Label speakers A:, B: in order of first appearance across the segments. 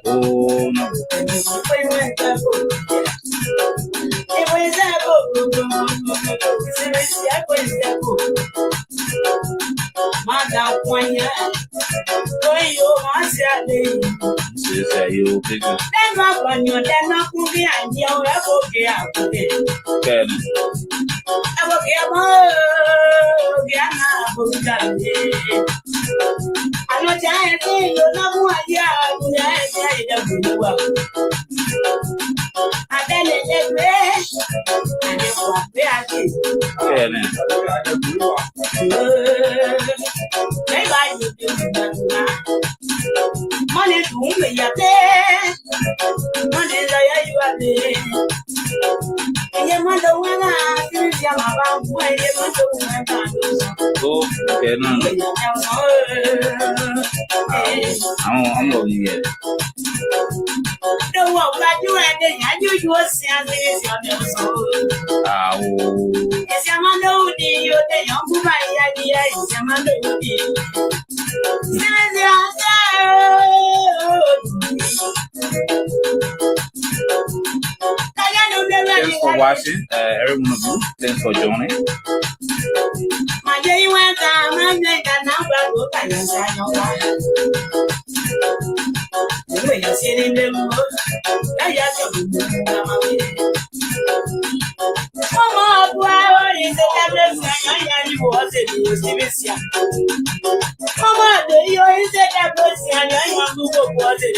A: Oh no. You bigger. Money to me, ya pay. Money to you are there. And you wonder when I finish your mouth, where you want to I'm going to get it. No, what you had, I knew you were saying this. Oh, yes, I'm on the young woman. Yes, I'm on the Thanks for watching, every one of you. Thanks for joining. My day went down, my day got now, but I when you're sitting in the mood, I just come on, why is the tablet? I was it. Come on, you is the tablet, and I want to go was it.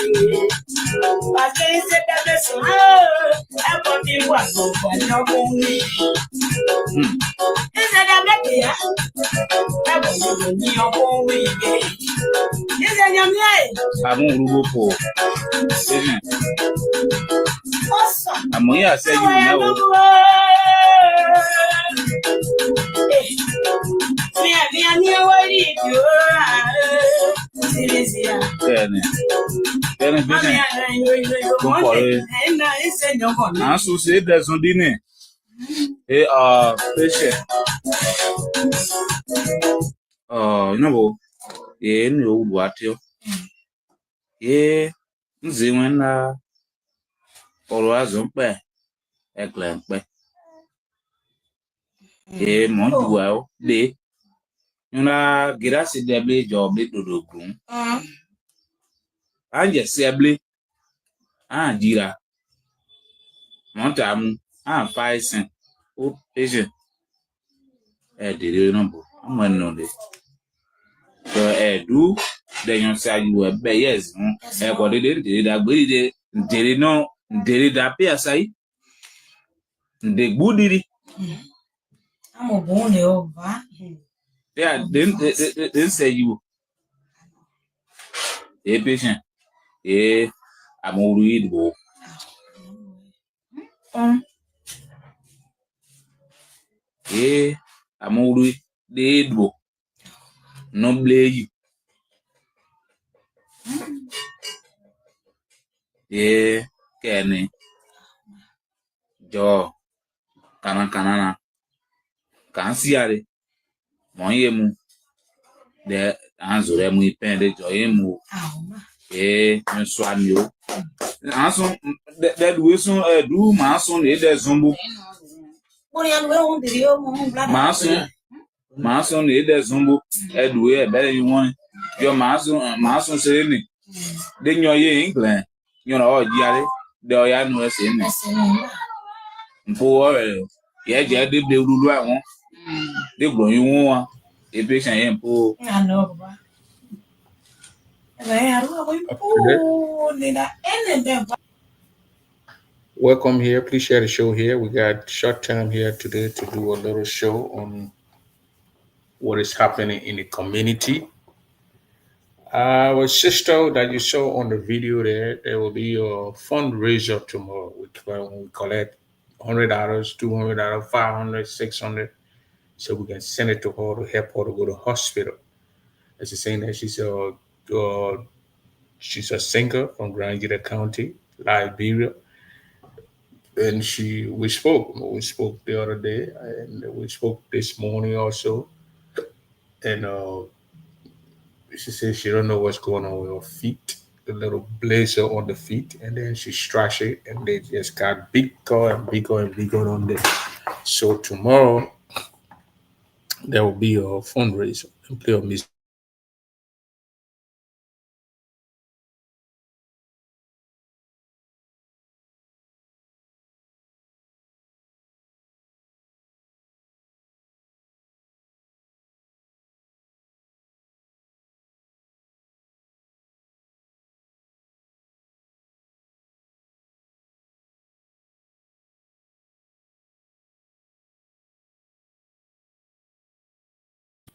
A: But they said that that's I'm talking what no only. Is that I'm not here? I want you to be your own way. Is that your name? I'm on Rubo. Awesome. I'm here, I say you know. Associate there's on dinner. Patient. You know, no what you. When always on pay. A clamp. Month well, day. You know, get us in the blade job, little room. I just say, Jira. Montam, 5 cents. Oh, patient. Did you know? I'm one on this. So, do then you say you were yes. What did that we did know, did it appear say? The good did it. I'm a bone over. Yeah, then say you. Patient. I'm all readable. I'm all readable. No blame you. Kenny. Jo. Kanana. Can't see it. Moyemu. The answer we pended to him. Swan you. Answer that Wilson do Mason, there's Zumbo. Mason, there's Zumbo, Edway, better you want. Your Mason saying, then you're England. You know, Jerry, the Oyan was in it. Poor, yeah, they do right. They blow you want a patient and poor. I know.
B: Welcome here. Please share the show here. We got short time here today to do a little show on what is happening in the community. Our sister that you saw on the video there will be a fundraiser tomorrow. We collect $100, $200, $500, $600, so we can send it to her to help her to go to hospital. As she's saying that she's a singer from Grangita County, Liberia. And we spoke the other day, and we spoke this morning also. And she says she don't know what's going on with her feet, the little blazer on the feet, and then she stretched it, and they just got bigger and bigger and bigger on there. So tomorrow there will be a fundraiser and play a music.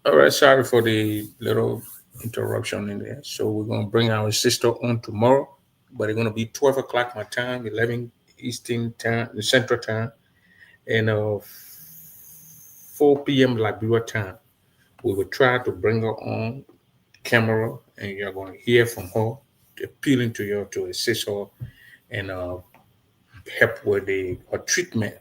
B: All right, sorry for the little interruption in there. So we're gonna bring our sister on tomorrow, but it's gonna be 12 o'clock my time, 11 Eastern time, the Central time, and 4 p.m. Liberia time. We will try to bring her on camera, and you're gonna hear from her, appealing to you to assist her and help with the her treatment.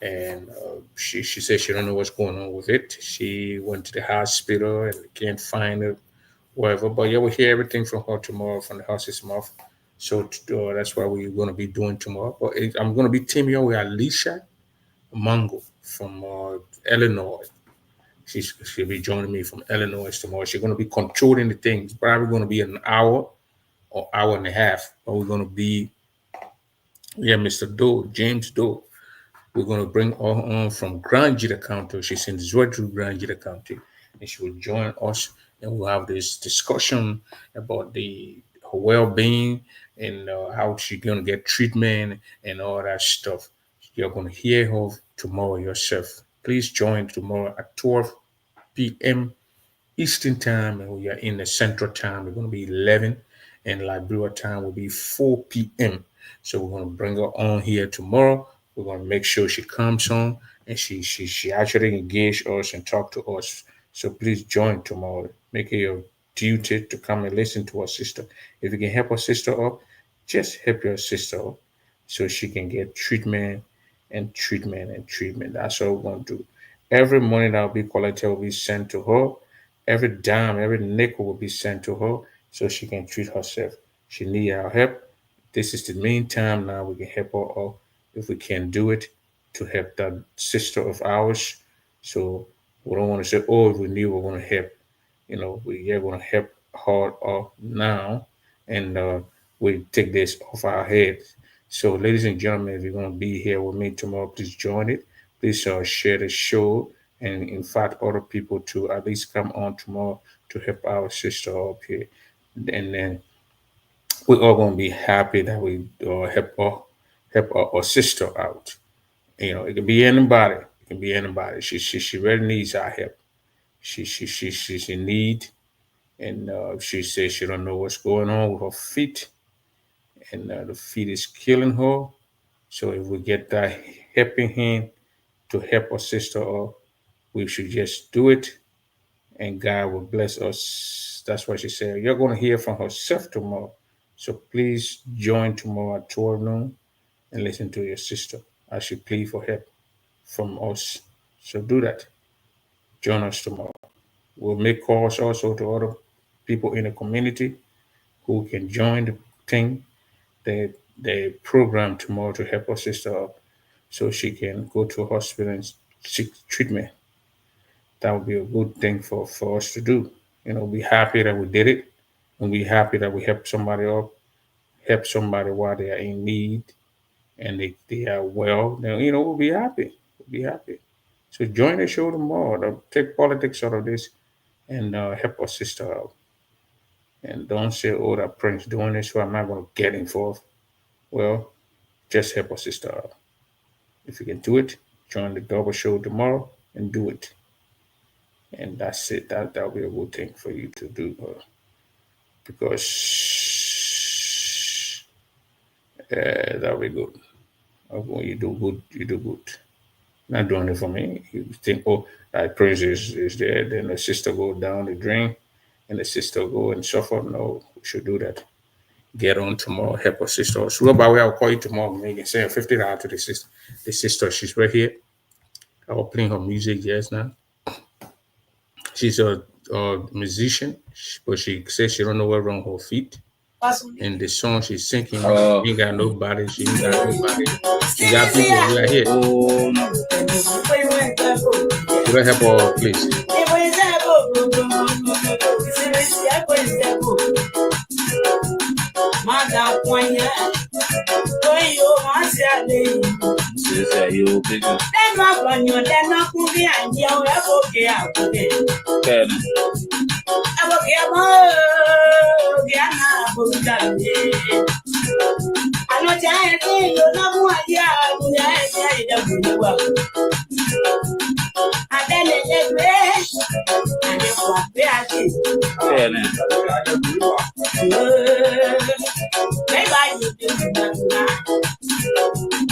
B: And she said she don't know what's going on with it. She went to the hospital and can't find it, whatever. But yeah, we'll hear everything from her tomorrow from the horse's mouth. So that's what we're going to be doing tomorrow. But I'm going to be teaming up with Alicia Mango from Illinois. She'll be joining me from Illinois tomorrow. She's going to be controlling the things. Probably going to be an hour or hour and a half. But we're going to be, yeah, Mr. Doe, James Doe. We're going to bring her on from Grand Jita County. She's in Zwedru, Grand Jita County, and she will join us, and we'll have this discussion about her well-being and how she's going to get treatment and all that stuff. You're going to hear her tomorrow yourself. Please join tomorrow at 12 p.m. Eastern time, and we are in the Central time. We're going to be 11, and Liberia time will be 4 p.m. So we're going to bring her on here tomorrow. We're going to make sure she comes on and she actually engage us and talk to us. So please join tomorrow. Make it your duty to come and listen to our sister. If you can help our sister up, just help your sister up so she can get treatment and treatment and treatment. That's all we're going to do. Every money that will be collected will be sent to her. Every dime, every nickel will be sent to her so she can treat herself. She need our help. This is the main time now we can help her out if we can do it to help that sister of ours. So we don't want to say, oh, if we knew we're going to help. We are going to help her out now, and we take this off our heads. So, ladies and gentlemen, if you're going to be here with me tomorrow, please join it. Please share the show and invite other people to at least come on tomorrow to help our sister up here. And then we're all going to be happy that we help our sister out. It can be anybody. It can be anybody. She really needs our help. She's in need, and she says she don't know what's going on with her feet, and the feet is killing her. So if we get that helping hand to help our sister out, we should just do it, and God will bless us. That's what she said. You're going to hear from herself tomorrow. So please join tomorrow at 12 noon and listen to your sister as she plead for help from us. So do that. Join us tomorrow. We'll make calls also to other people in the community who can join the thing, the program tomorrow to help our sister up so she can go to a hospital and seek treatment. That would be a good thing for us to do. Be happy that we did it, and be happy that we helped somebody up, help somebody while they are in need, and they are well. Then we'll be happy. We'll be happy. So join the show tomorrow. Take politics out of this and help our sister out. And don't say, "Oh, that Prince doing this, so I'm not going to get involved." Well, just help our sister out. If you can do it, join the double show tomorrow and do it. And that's it. That'll be a good thing for you to do because that'll be good. When you do good, you do good. Not doing it for me. You think, oh, that praise is there, then the sister go down the drain and the sister go and suffer. No, we should do that. Get on tomorrow, help our sister. So by the way, I'll call you tomorrow, Megan. Send $50 to the sister. The sister, she's right here. I will play her music just now. She's musician, but she says she don't know what's wrong with her feet. And the song she's singing,
A: Oh.
B: she ain't got nobody. She ain't got nobody. She got people. We are here.
A: Oh, no.
B: So let's help her, please.
A: You bigger.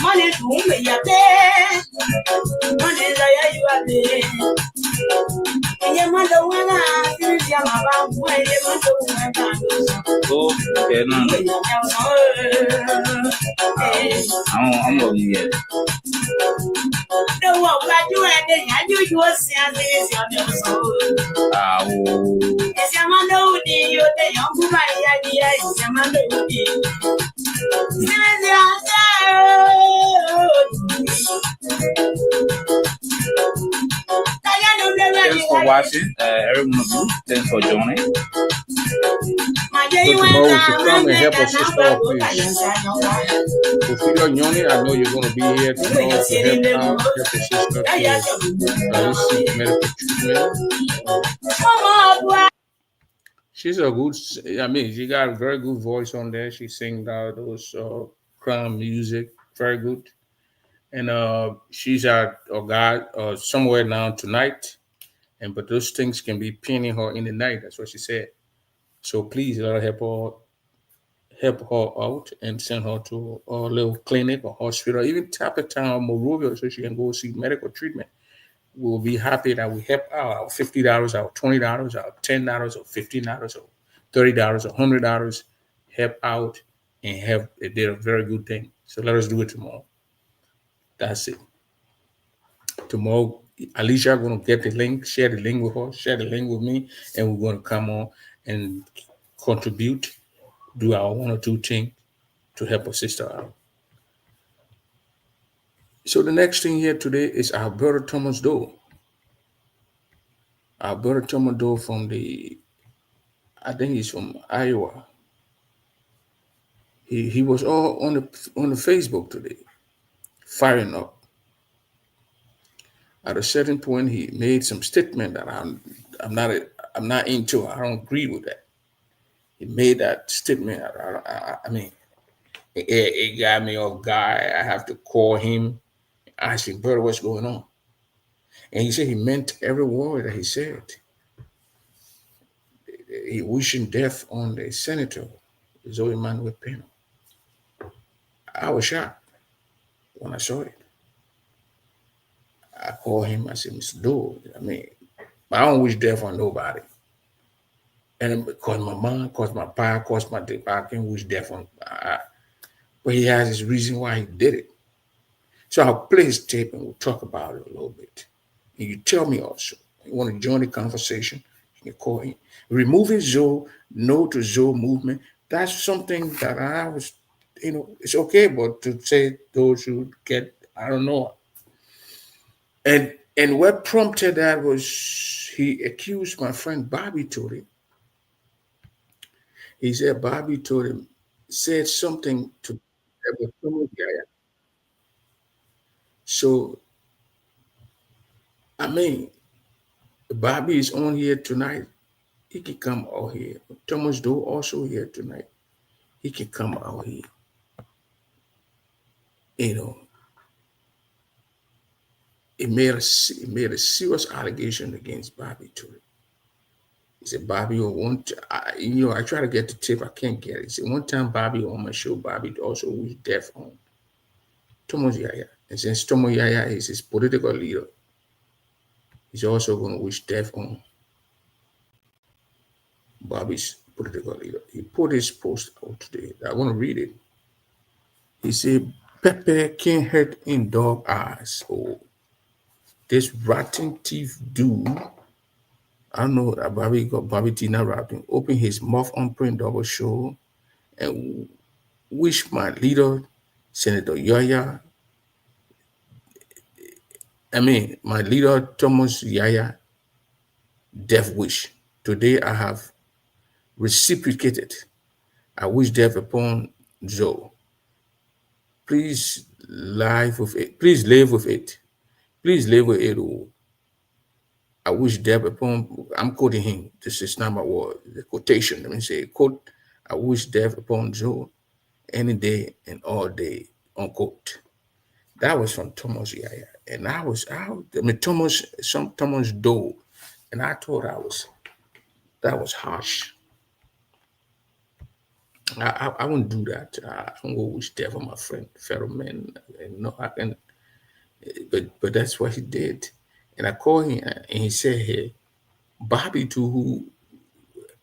A: Money to me, ya pay. Money that you are there. And your mother when I finish your mama, where you want to went on. Oh, okay, no. I'm going to get it. No, what you had, I knew you were saying this. Oh, it's your mother who did you, the young woman, idea is your mother who did. Thanks for watching, everyone of you. Thanks for joining.
B: So tomorrow we should come and help our sister out, please. Ophelia Nyoni, I know you're going to be here tomorrow to help out, help your sister to receive medical treatment. She's a good, I mean, she got a very good voice on there. She sings those crime music, very good. And she's at God somewhere now tonight. But those things can be pinning her in the night. That's what she said. So please let her help her out and send her to a little clinic or hospital, even Tappertown or Monrovia, so she can go see medical treatment. We'll be happy that we help out our $50, our $20, our $10, or $15, or $30, or $100. Help out and help. They did a very good thing. So let us do it tomorrow. That's it. Tomorrow, Alicia going to get the link, share the link with her, share the link with me, and we're going to come on and contribute, do our one or two things to help our sister out. So the next thing here today is Alberto Thomas Doe. Alberto Thomas Doe from I think he's from Iowa. He was all on the Facebook today, firing up. At a certain point, he made some statement that I'm not into. I don't agree with that. He made that statement. I mean, it got me off guard. I have to call him, ask him, brother, what's going on? And he said he meant every word that he said. He wishing death on the senator, Zoe Manuel Pena. I was shocked when I saw it. I called him. I said, Mr. Doe, I mean, I don't wish death on nobody. And because my mom, because my pa, because my dad, I can't wish death on. But he has his reason why he did it. So I'll play his tape and we'll talk about it a little bit. And you tell me also, you want to join the conversation, you can call him. Removing Zoe, no to Zoe movement, that's something that I was, it's okay, but to say those who get, I don't know. And what prompted that was he accused my friend Bobby Tory. He said Bobby Tory said something to so I mean, Bobby is on here tonight. He can come out here. Thomas Doe also here tonight. He can come out here. It made a serious allegation against Bobby Tory. He said Bobby I try to get the tip, I can't get it. He said one time Bobby on my show, Bobby also was deaf on Thomas Yaya. And since Thomas Yaya is his political leader, he's also going to wish death on Bobby's political leader. He put his post out today. I want to read it. He said, Pepe can't hurt in dog eyes. Oh, this rotten teeth dude I don't know, Bobby Tina rapping, open his mouth on print double show and wish my leader, Senator Yaya, my leader, Thomas Yaya, death wish. Today I have reciprocated. I wish death upon Joe. Please live with it. Please live with it. Please live with it. Oh. I wish death upon, I'm quoting him. This is not my word. The quotation. Let me say, quote, I wish death upon Joe any day and all day, unquote. That was from Thomas Yaya. And Thomas Doe. And I thought that was harsh. I wouldn't do that. I don't go wish death on my friend, fellow man. No, I can, but that's what he did. And I called him and he said, hey, Bobby to who,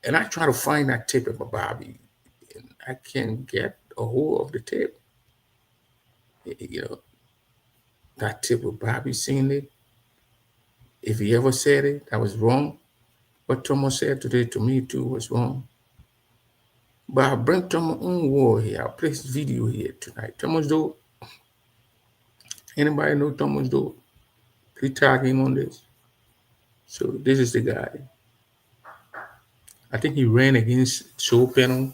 B: and I try to find that tape of Bobby. And I can't get a hold of the tape. You know, that tape of Bobby saying it. If he ever said it, that was wrong. What Thomas said today to me too was wrong. But I'll bring Thomas own word here. I'll play his video here tonight. Thomas Doe. Anybody know Thomas Doe? Please tag him on this. So this is the guy. I think he ran against Joe Penal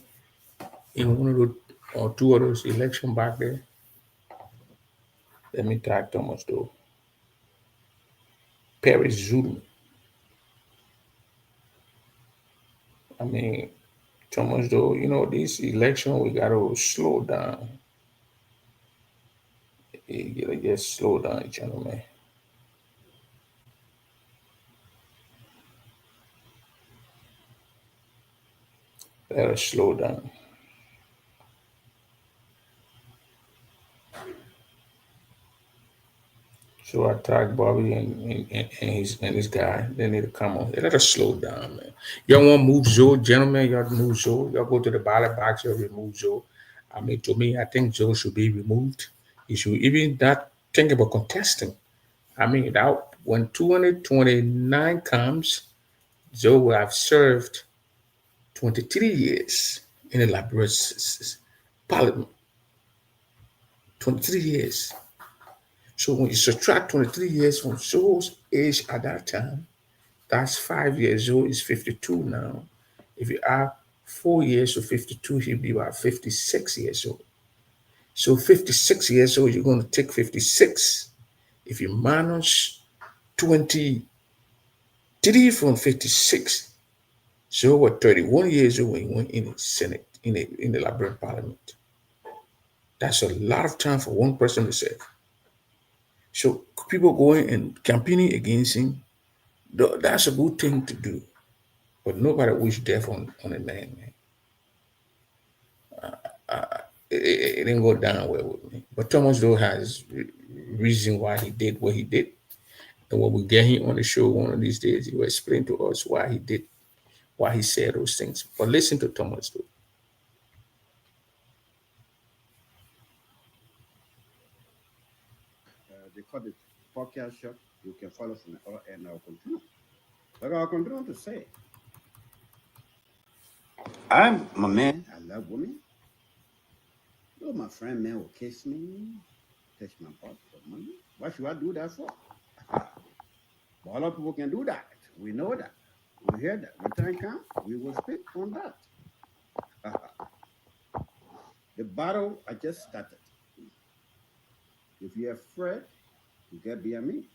B: in one of the or two of those elections back there. Let me tag Thomas Doe. Paris Zulu. Thomas Doe, this election we gotta slow down. You gotta just slow down, gentlemen. Let us slow down. So I tagged Bobby and his guy. They need to come on. Let us slow down, man. Y'all want to move Joe, gentlemen? Y'all move Joe. Y'all go to the ballot box. Y'all remove Joe. To me, I think Joe should be removed. He should even not think about contesting. That when 2029 comes, Joe will have served 23 years in the Liberia Parliament. 23 years. So when you subtract 23 years from Joe's age at that time, that's 5 years. Joe is 52 now. If you add 4 years to 52, he'll be about 56 years old. So 56 years old, you're going to take 56. If you minus 23 from 56, Joe was 31 years old when he went in the Senate, in the Liberian Parliament. That's a lot of time for one person to serve. So people going and campaigning against him, that's a good thing to do. But nobody wish death on a man. It didn't go down well with me. But Thomas Doe has reason why he did what he did. And when we get him on the show one of these days, he will explain to us why he said those things. But listen to Thomas Doe.
C: They call it podcast shot. You can follow us and I'll continue. But I'll continue to say, I'm a man. I love women. Though my friend man will kiss me, touch my butt for money. What should I do that for? But a lot of people can do that. We know that. We hear that. When time comes, we will speak on that. The battle I just started. If you're afraid, you get behind me.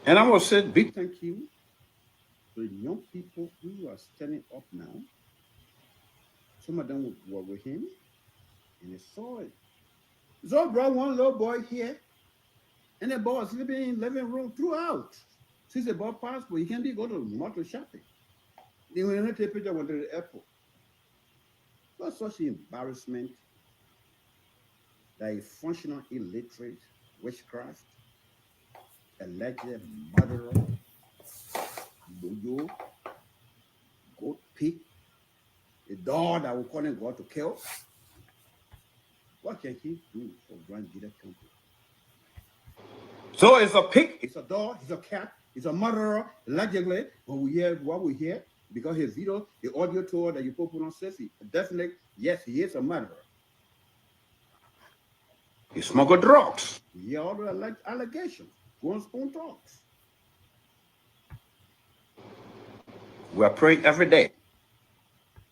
C: And I will say big thank you to the young people who are standing up now. Some of them were with him, and they saw it. So brought one little boy here, and the boy was sleeping in the living room throughout. Since the boy passed, but he can't go to the motor shopping. They went to take a picture, went to the airport. It was such an embarrassment that a functional illiterate, witchcraft, alleged murderer, Bojo, goat pig, a dog that will call him God to kill. What can he do for Grand Gita country? So it's a pig, it's a dog, it's a cat, He's a murderer, allegedly. When we hear what we hear, because his video, the audio tour that you put on Sissy, definitely, yes, he is a murderer.
D: He smuggled drugs.
C: We hear all the allegations. One spoon talks.
D: We are praying every day.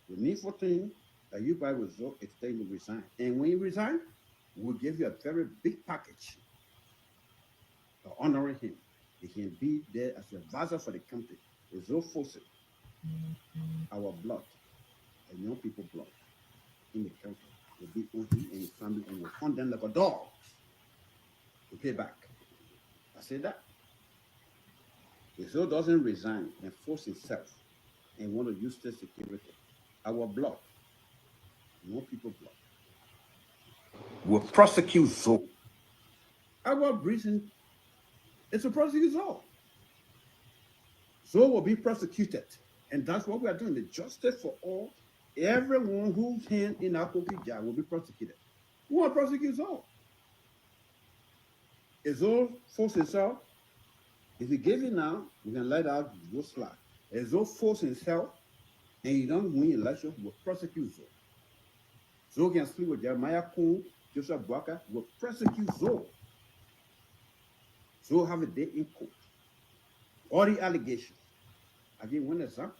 C: The needful thing that you guys result is to resign. And when you resign, we'll give you a very big package for honoring him. He can be there as an advisor for the country. It's so forcing our blood and young people blood in the country will be on him and his family and will hunt them like a dog to pay back. I say that. If so doesn't resign and force himself and want to use state security, our blood, young people blood,
D: We'll prosecute Zoe.
C: our reason is to prosecute Zoe. Zoe will be prosecuted. And that's what we are doing. The justice for all. Everyone whose hand in our cookie jar will be prosecuted. We want to prosecute Zoe. If Zoe force himself, if he gave it now, we can let out go slide. If Zoe force himself and you don't win election, we'll prosecute Zoe. Zoe can sleep with Jeremiah Kuhn, Joseph Boaka, will prosecute Zoe. Zoe have a day in court. All the allegations. I give one example.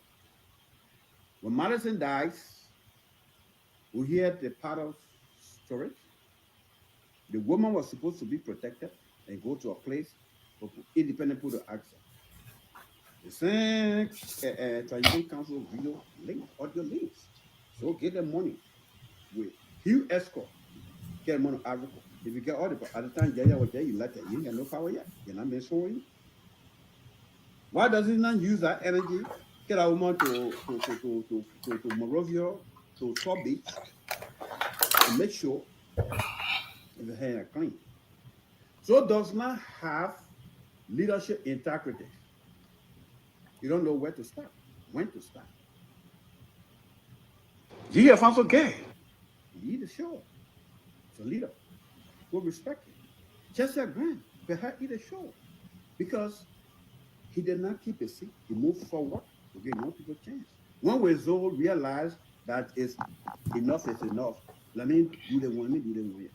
C: When Madison dies, we hear the part of story. The woman was supposed to be protected and go to a place for independent people to access. The same transition council video link, audio links. So get the money with Hugh Escort. Get money out of it. If you get all the at the time Jaya was there, you let it. You ain't got no power yet. You're not mentioning. Why does he not use that energy? Get a woman to Morovia, to Shore Beach, and make sure the hair are clean. So does not have leadership integrity. You don't know where to start, when to start.
D: G. Alfonso Gay.
C: Lead the show. It's a leader. We'll respect him. Chester Grant, perhaps lead the show. Because he did not keep his seat. He moved forward to give more people a chance. When we all realize that is enough is enough, let me do the one, do the one.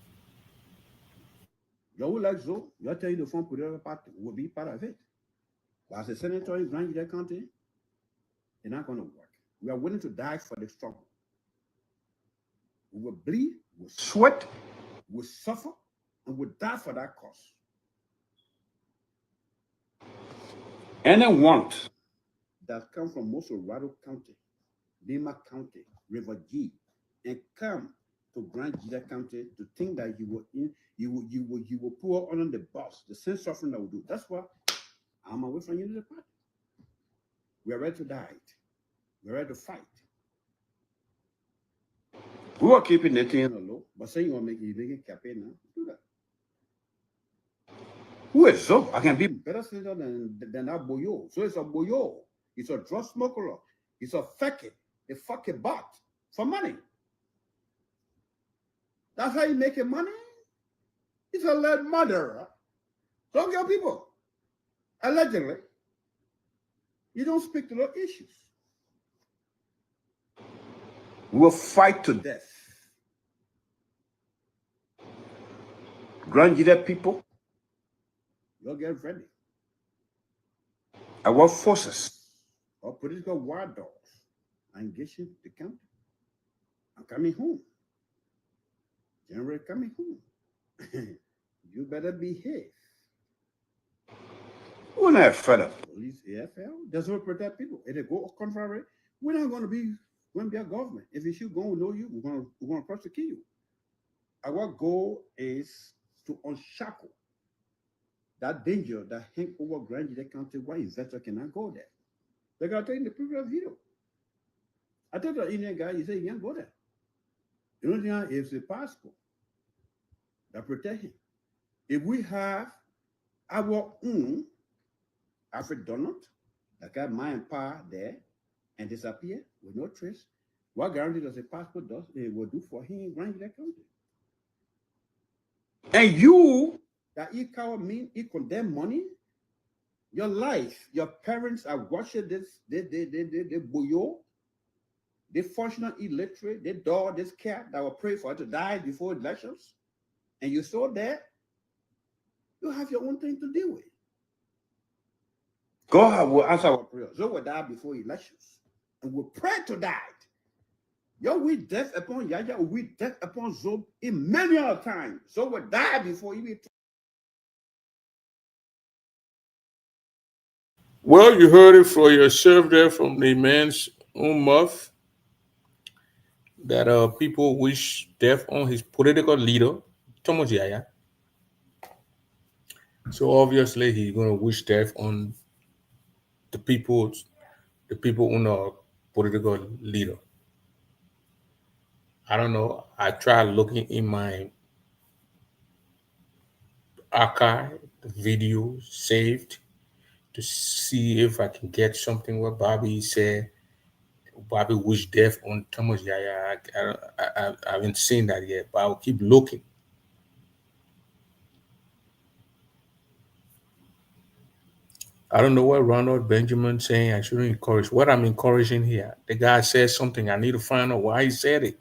C: You like Zoe, you're telling the phone political party will be part of it. But as a senator in Grand Union County, it's not going to work. We are willing to die for the struggle. We will bleed, we will
D: Sweat.
C: we will suffer, and we will die for that cause.
D: Anyone
C: That come from Mosorado County, Lima County, River G, and come to Grand Gila County to think that you will pour on the boss, the same suffering that we do. That's why I'm away from you to the party. We are ready to die. We're ready to fight.
D: we are keeping the thing.
C: Low, but saying you make it campaign now, do that.
D: Who is Zoe? I can be
C: Better senator than that boyo. So it's a boyo. It's a drug smuggler. It's a fucking bot for money. That's how you make your money. It's a lead murderer. Don't kill people. Allegedly. You don't speak to those issues.
D: we will fight to death.
C: Death.
D: Grand Gila people,
C: You'll get ready.
D: our forces,
C: Or political wild dogs are engaging the country. I'm coming home. January coming home. You better behave.
D: we're not fed up.
C: Police, AFL, that's what protect people. If they go contrary, we're not going to be a government. If you should go and know you, we're going to prosecute you. Our goal is to unshackle that danger that hang over Grand Gila County where investor cannot go there. Like I told you in the previous video. I told the Indian guy, he said he can't go there. The only thing is a passport that protect him. If we have our own Alfred Donald, that got mind power there and disappear with no trace, what guarantee does a passport does it will do for him in Grand Gila County?
D: And you
C: That he coward mean he condemn money Your life, your parents are watching this, they boyo, they functional illiterate, they dog this cat that will pray for her to die before elections, and you're still there, you have your own thing to deal with. God will answer our prayers. So will die before elections. And we'll pray to die. Your we death upon Yaya, we death upon Zob in many other times. So will die before you.
B: Well, you heard it for yourself there from the man's own mouth that people wish death on his political leader, Thomas Yaya. So obviously he's gonna wish death on the people on a political leader. I don't know. I tried looking in my archive, the video saved, to see if I can get something where Bobby said Bobby wished death on Thomas Yaya. I haven't seen that yet, but I'll keep looking. I don't know what Ronald Benjamin saying I shouldn't encourage. What I'm encouraging here, the guy says something. I need to find out why he said it.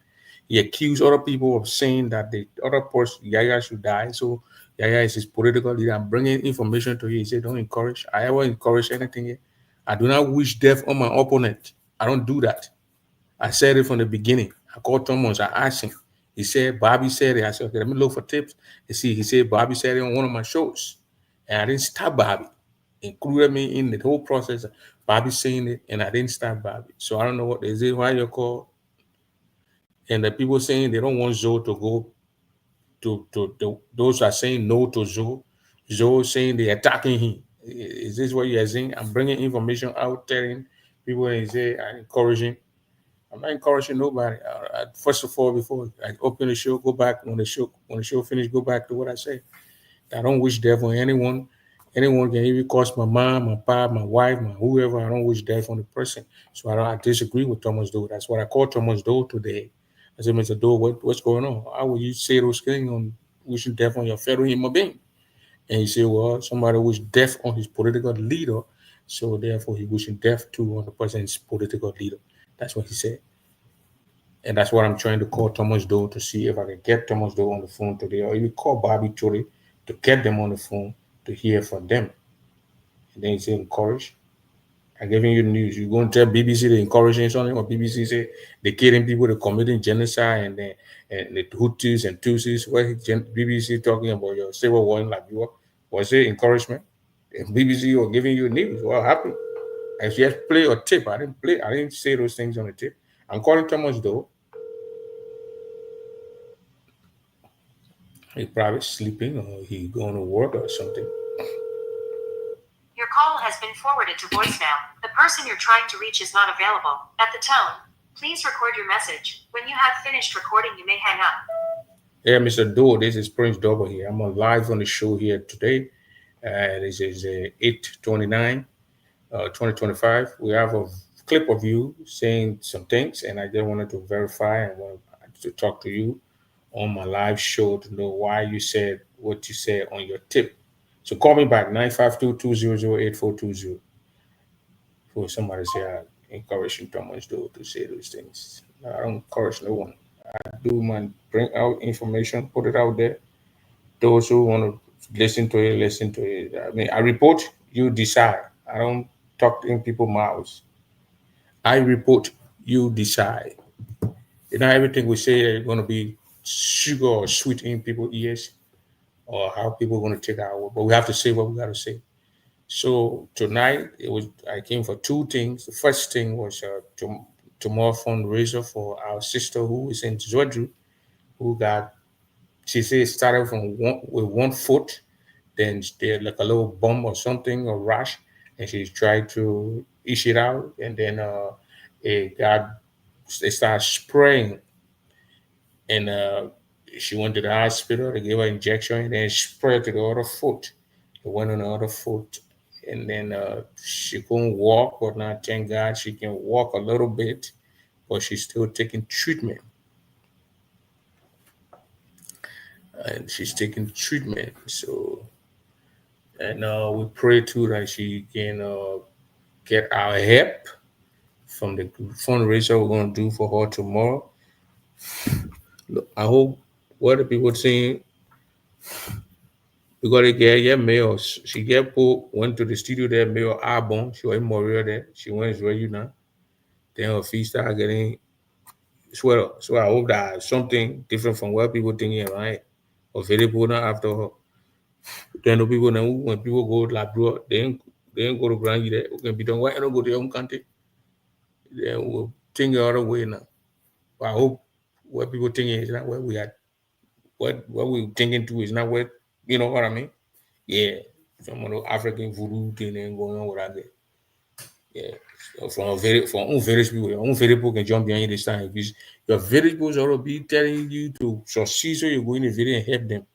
B: He accused other people of saying that the other person, Yaya, should die. So Yaya is his political leader. I'm bringing information to you. He said, don't encourage. I ever encourage anything here. I do not wish death on my opponent. I don't do that. I said it from the beginning. I called Thomas. I asked him. He said, Bobby said it. I said, okay, let me look for tips. You see, he said, Bobby said it on one of my shows. And I didn't stop Bobby. Included me in the whole process. Bobby saying it, and I didn't stop Bobby. So I don't know what is it, why you're called. And the people saying they don't want Zoe to go to those are saying no to Zoe. Zoe saying they're attacking him. Is this what you're saying? I'm bringing information out, telling people, and say, I encourage him. I'm not encouraging nobody. First of all, before I open the show, go back when the show finish. Go back to what I said. I don't wish death on anyone. Anyone can even cost my mom, my pop, my wife, my whoever. I don't wish death on the person. So I disagree with Thomas Doe. That's what I called Thomas Doe today. I said, Mr. Doe, what's going on? How will you say those things on wishing death on your fellow human being? And he said, well, somebody wished death on his political leader, so therefore he wishing death to on the person's political leader. That's what he said. And that's what I'm trying to call Thomas Doe to see if I can get Thomas Doe on the phone today, or even call Bobby Tory to get them on the phone to hear from them. And then he said, encourage. I'm giving you the news. You go and tell BBC they're encouraging something, or BBC say they're killing people, they're committing genocide, and the Hutus and Tutsis. What BBC talking about your civil war in Liberia? Was it encouragement? And BBC was giving you news. Well, happy. I just play a tip. I didn't say those things on the tip. I'm calling Thomas Doe. He probably sleeping, or he going to work or something.
E: Your call has been forwarded to voicemail. The person you're trying to reach is not available. At the tone, please record your message. When you have finished recording, you may hang up.
B: Yeah, Mr. Doe, this is Prince Double here. I'm on live on the show here today. This is 8/29, 2025. We have a clip of you saying some things, and I just wanted to verify and wanted to talk to you on my live show to know why you said what you said on your tip. So call me back, 952-200-8420. For somebody say I encourage Thomas Doe to say those things. No, I don't encourage no one. I do my bring out information, put it out there. Those who want to listen to it, listen to it. I mean, I report, you decide. I don't talk in people's mouths. I report, you decide. Not everything we say is going to be sugar or sweet in people's ears, or how people are going to take our word. But we have to say what we got to say. So tonight I came for two things. The first thing was tomorrow fundraiser for our sister who is in Zodru, who got, she said it started with 1 foot, then there like a little bump or something or rash, and she tried to ish it out, and then it started spraying, and she went to the hospital. They gave her injection, and then spread to the other foot. It went on the other foot, and then she couldn't walk, but now thank God she can walk a little bit, but she's still taking treatment. And she's taking treatment. So And we pray too that she can get our help from the fundraiser we're going to do for her tomorrow. Look, I hope what the people saying we got to get yeah mail. She get put went to the studio there, mail album. She was in Montreal there. She went Israel now. Then her feet started getting swell. So I hope that something different from what people thinking, right? Available now after her. Then the people now when people go to Labrador, they ain't go to Grand there. We can be done. Why don't go to your own country? Then we'll think the other way now. But I hope what people thinking is not what we are. What we thinking too is not what you know what I mean. Yeah, some of the African voodoo thing ain't going on with that. Yeah, so from un village people can jump behind you this time because your village people ought to be telling you to succeed so you go in the village and help them.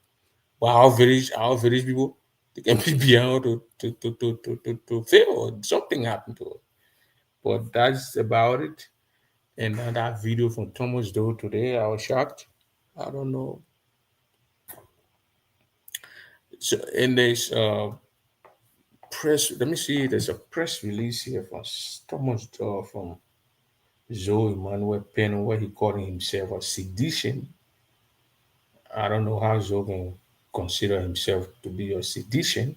B: But our village people they can be behind to fail or something happened to us. But that's about it. And that video from Thomas Doe today, I was shocked. I don't know. So in this press, let me see. There's a press release here from Thomas Doe from Zoe Manuel Penn, where he calling himself a sedition. I don't know how Zoe can consider himself to be a sedition.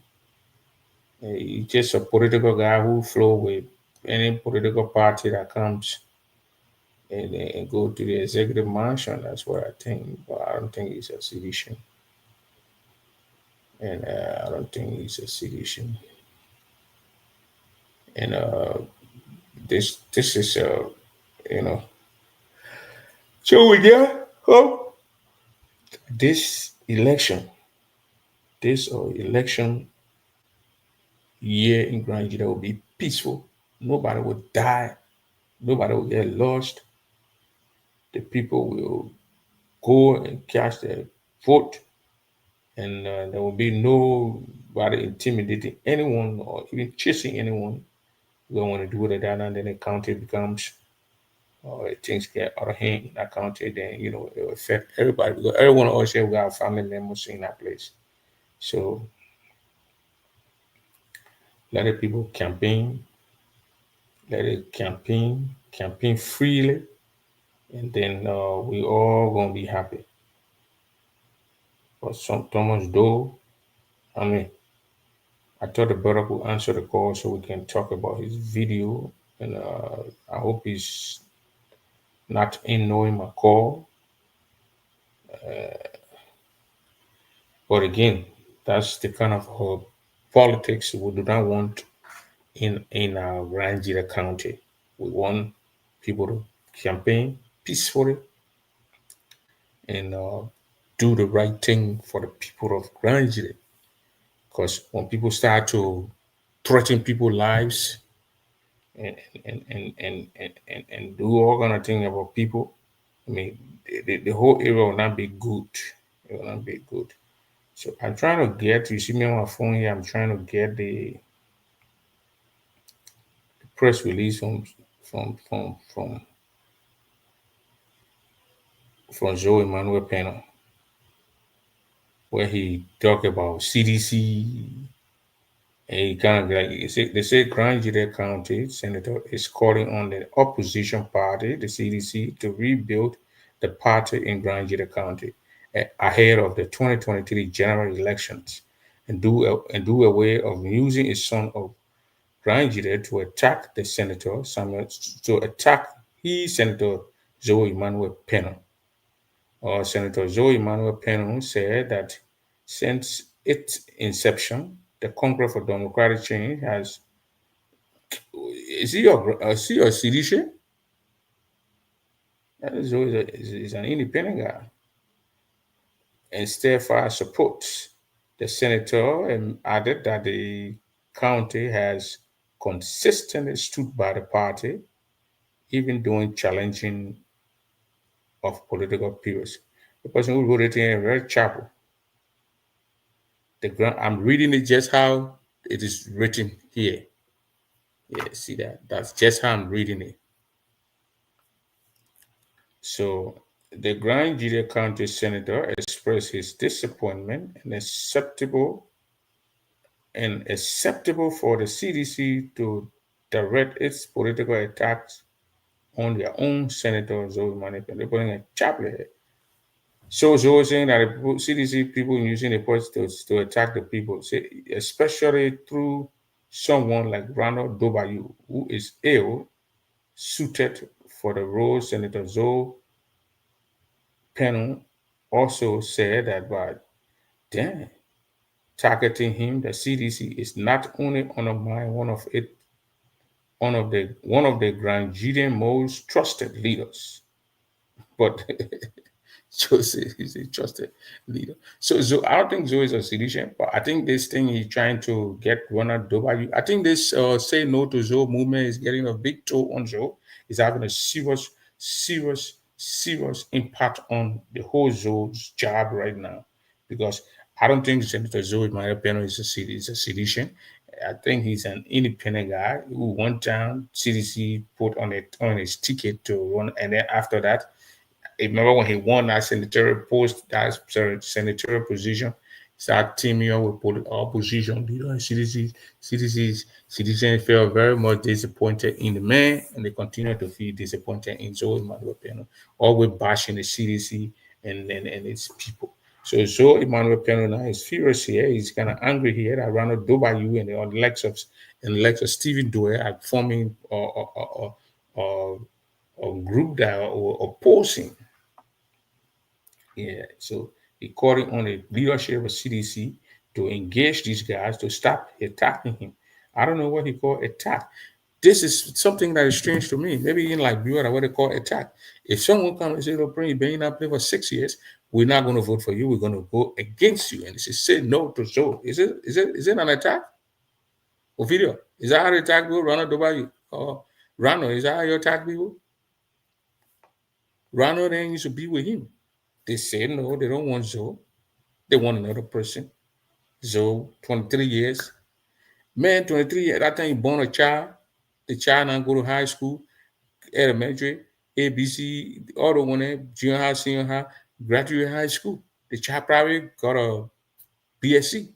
B: He's just a political guy who flow with any political party that comes and go to the executive mansion. That's what I think. But I don't think he's a sedition. And I don't think he's a sedition. And this is you know. So we get hope this election, this election year in Nigeria will be peaceful. Nobody will die. Nobody will get lost. The people will go and cast their vote, and there will be nobody intimidating anyone or even chasing anyone. We don't want to do it that, and then the county becomes, or things get out of hand in that county. Then it will affect everybody because every one of us here we got family members in that place. So let the people campaign, let it campaign freely, and then we all gonna be happy. But some Thomas Doe, I mean, I thought the brother could answer the call so we can talk about his video, and I hope he's not ignoring my call. But again, that's the kind of politics we do not want in our Ranjira County. We want people to campaign peacefully and do the right thing for the people of Ranjira. Because when people start to threaten people's lives and and do all kind of things about people, I mean, the whole area will not be good. It will not be good. So I'm trying to get. You see me on my phone here. I'm trying to get the press release from from Joe Emmanuel Pena, where he talked about CDC. And he kind of like they say Grand Juda County Senator is calling on the opposition party, the CDC, to rebuild the party in Grand Juda County ahead of the 2023 general elections and do away of using a son of Grand Juda to attack the senator Samuel to attack his Senator Zoe Emmanuel Pena. Senator Zoe Manuel Pena said that since its inception, the Congress for Democratic Change has is he a Syrian? Zoe is an independent guy and steadfast supports the senator and added that the county has consistently stood by the party even during challenging of political periods. The person who wrote it in very chapel. I'm reading it just how it is written here. Yeah, see that? That's just how I'm reading it. So the Grand Juda County Senator expressed his disappointment and acceptable and acceptable for the CDC to direct its political attacks on their own Senator Zoe Manchin. They're putting a chaplet here. So Zoe saying that the CDC people using the police to attack the people, especially through someone like Ronald Dobayu, who is ill suited for the role. Senator Zoe Penal also said that by damn targeting him, the CDC is not only undermining one of the Grand Judean most trusted leaders, but Jose is a trusted leader. So I don't think Zoe is a sedition, but I think this thing he's trying to get Ronald W. I think this say no to Zoe movement is getting a big toll on Zoe. It's having a serious impact on the whole Zoe's job right now, because I don't think Senator Zoe Maria is a sedition. I think he's an independent guy who went down. CDC put on his ticket to run, and then after that, remember when he won that senatorial position, started teaming up with opposition leaders. Citizens felt very much disappointed in the man, and they continue to feel disappointed in Zoe Emmanuel Peno, always bashing the CDC and its people. So Zoe Emmanuel Peno now is furious here. He's kind of angry here that Ronald Dobayu and the likes of Stephen Doyle are forming a group that are opposing. Yeah, so he calling on the leadership of CDC to engage these guys to stop attacking him. I don't know what he called attack. This is something that is strange to me. Maybe in Liberia, what they call attack. If someone comes and says, "Oh, you've been not playing for 6 years, we're not going to vote for you. We're going to go against you," and they say no to Zoe. Is it an attack? Ovidio, is that how they attack people? Ronald W. Or Ronald, is that how you attack people? Ronald then used to be with him. They said no, they don't want Zoe. They want another person. Zoe, 23 years. Man, 23 years, that time you born a child. The child now go to high school, elementary, ABC, all the one, junior high, senior high, graduate high school. The child probably got a BSc.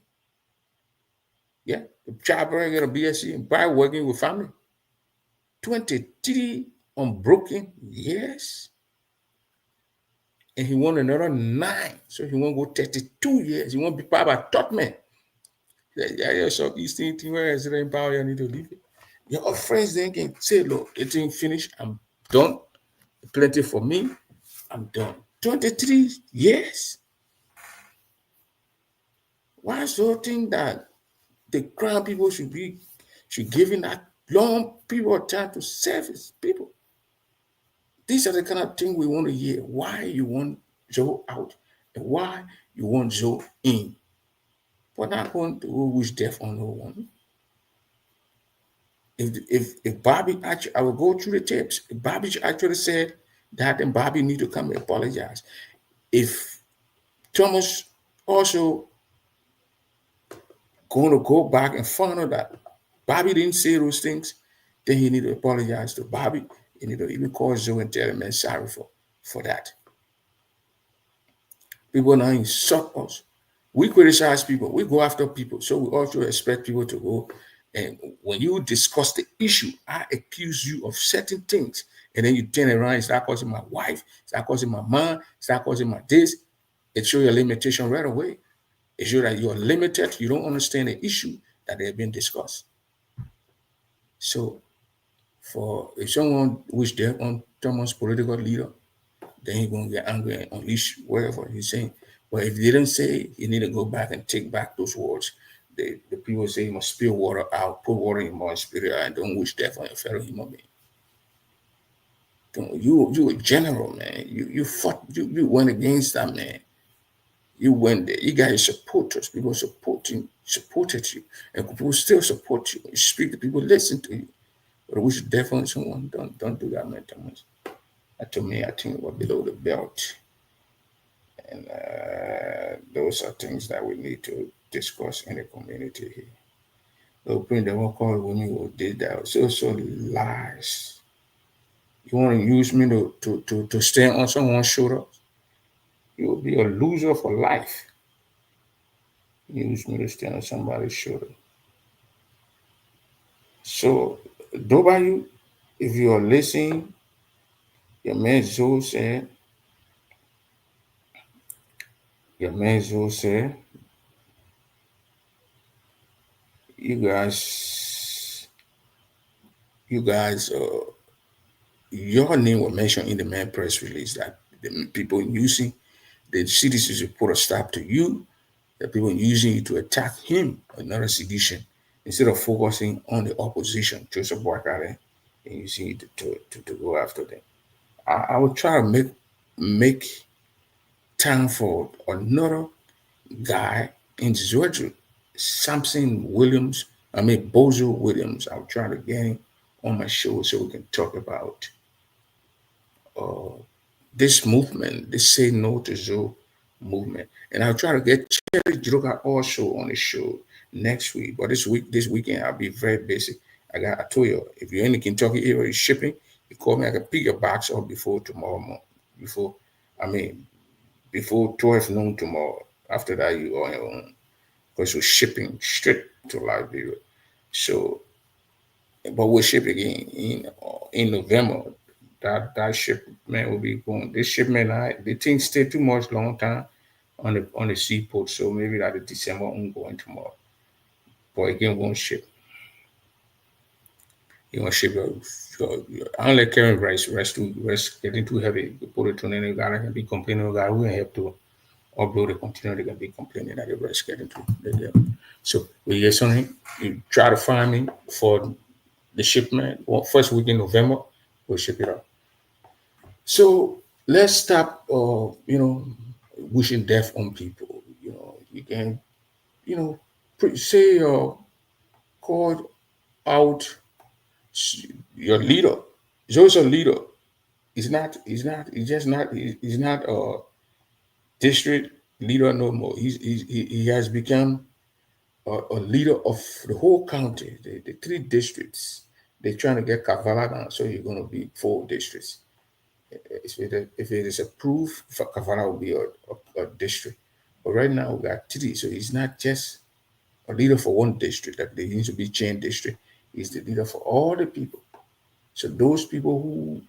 B: Yeah, the child probably got a BSc and probably working with family. 23 unbroken years. And he won another 9. So he won't go 32 years. He won't be part of a top man. Yeah, so these things where is it power you need to leave it. Your friends then can say, look, it ain't finished. I'm done. Plenty for me. I'm done. 23 years. Why do you think that the crown people should give that long period of time to service people? These are the kind of things we want to hear. Why you want Joe out and why you want Joe in. We're not going to wish death on no one. If Bobby actually, I will go through the tapes. If Bobby actually said that, then Bobby need to come and apologize. If Thomas also going to go back and find out that Bobby didn't say those things, then he need to apologize to Bobby. He need to even call Joe and tell him, man, sorry for that. People now insult us. We criticize people. We go after people. So we also expect people to go. And when you discuss the issue, I accuse you of certain things. And then you turn around and start causing my wife, start causing my mom, start causing my this. It shows your limitation right away. It shows that you're limited. You don't understand the issue that they've been discussed. So if someone wish they're on someone's political leader, then he's going to get angry and unleash whatever he's saying. But if they didn't say, you need to go back and take back those words. The people say you must spill water out, put water in my spirit, and don't wish death on your fellow human being. You a general, man. You fought, you went against that man. You went there. You guys supporters. People supported you, and people still support you. You speak to people, listen to you. But wish death on someone. Don't do that, man, Thomas. To me, I think we're below the belt. And those are things that we need to discuss in the community here. The opening the won't call women who did that. So lies. You want to use me to stand on someone's shoulder? You will be a loser for life. You use me to stand on somebody's shoulder. So, Dobayu, if you are listening, your man Zoe said, your man Zoe said, you guys, you guys, your name was mentioned in the man press release that the people using the citizens should put a stop to you, the people using it to attack him, another sedition, instead of focusing on the opposition, Joseph Boakare, and using it to go after them. I will try to make time for another guy in Georgia, Samson Williams, Bozo Williams. I'll try to get him on my show so we can talk about uh, this movement, this Say No to Zoe movement. And I'll try to get Cherry Droga also on the show next week. But this weekend, I'll be very busy. I told you, if you're in the Kentucky area, shipping, you call me, I can pick your box up before tomorrow morning. Before 12 noon tomorrow. After that, you are on your own. Because we're shipping straight to Liberia. So, but we're shipping in November. That shipment will be going. This shipment, the thing stay too much long time on the seaport. So maybe that the December I'm going tomorrow. But again, won't ship. You want to ship your unlike carrying rice getting too heavy. You put it on any guy can be complaining guy who have to upload the container, they can be complaining that the rice getting too heavy. So we get something, you try to find me for the shipment. Well, first week in November, we'll ship it out. So let's stop wishing death on people. You can, say call out your leader. He's also a leader. He's not a district leader no more. He has become a leader of the whole county, the three districts. They're trying to get Kavala down, so you're going to be 4 districts. If it is approved, Kavala will be a district. But right now we got 3, so he's not just a leader for one district, that they need to be chain district. He's the leader for all the people. So those people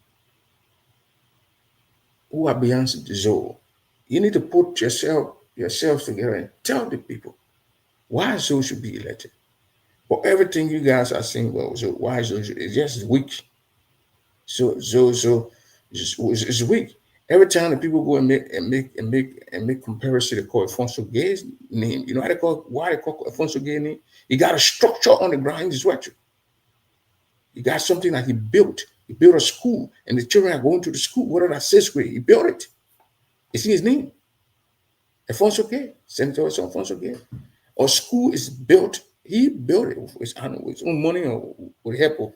B: who are beyond the Zoe, you need to put yourselves together and tell the people why Zoe should be elected. For everything you guys are saying, well, so why Zoe is just weak. So it's weak. Every time the people go and make comparison to call Alfonso Gay's name, you know why they call Alfonso Gay's name? He got a structure on the ground in his sweater. He got something that he built. He built a school, and the children are going to the school. What are that 6th grade? He built it. It's in his name. Alfonso Gay, Senator Alfonso Gay. Our school is built. He built it with his own money or with help of,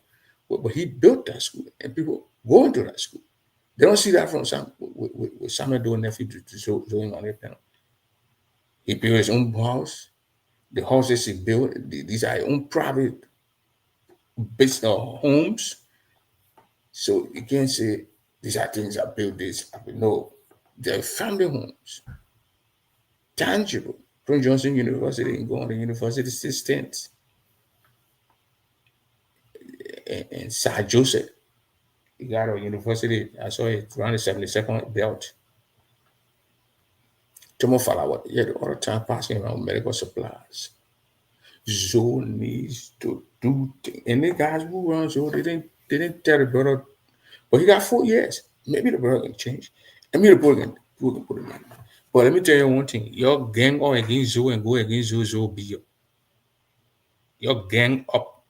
B: but he built that school, and people go into that school. They don't see that from with Samuel Doe nephew doing on their panel. He built his own house. The houses he built, these are his own private based homes. So you can't say these are things I built this. No, they're family homes. Tangible. Prince Johnson University and go on the university assistant. And Sir Joseph, he got a university, I saw it around the 72nd belt. Tomo Falawa, yeah, the other time passing around medical supplies. Zoe needs to do things. And the guys who run Zoe, they didn't tell the brother, but he got 4 years. Maybe the brother can change. And maybe the brother can put it in. But let me tell you one thing. Your gang up against Zoe and go against Zoe be your gang up.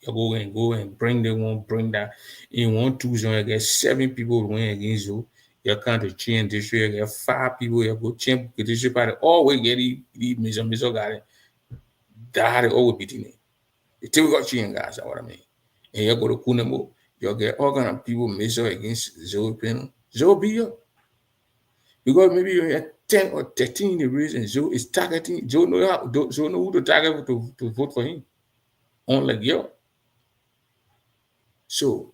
B: You go and bring the one, bring that. In 1 2 zone, you get 7 people win against you. You can't change district, you get 5 people, you go change the district party. Always get the Mr. Guy. That always beating it. The typical change guys, what I mean. And you go to Kunemo, you get all kind of people measure against Zoe panel. Zoe be you. Because maybe you have 10 or 13 in the race and Zoe is targeting. Zoe know who to target to vote for him. Unlike you. So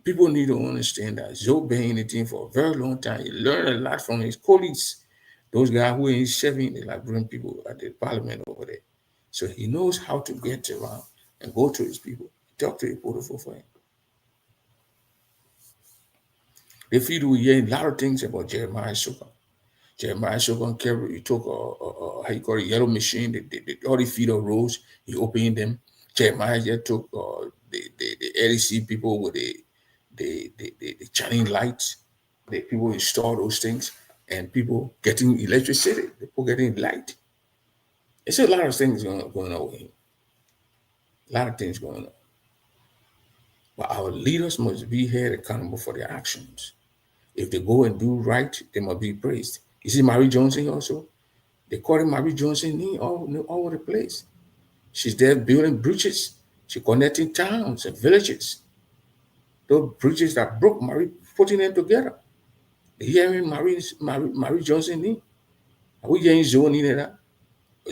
B: people need to understand that Zoe been in the team for a very long time. He learned a lot from his colleagues. Those guys who are in 70, they like bring people at the parliament over there. So he knows how to get around and go to his people. Talk to a beautiful friend. If you do hear a lot of things about Jeremiah Sugar. Jeremiah Shogun carry he took how you call it, yellow machine, all the feeder rows, he opened them. Jeremiah just took the LEC people with the Chinese lights, the people install those things, and people getting electricity, people getting light. It's a lot of things going on with him. A lot of things going on. But our leaders must be held accountable for their actions. If they go and do right, they must be praised. You see Mary Johnson also? They call her Mary Johnson all over the place. She's there building bridges. She's connecting towns and villages. Those bridges that broke, Mary putting them together. Hearing Mary Johnson name. Are we hearing Zoe in that?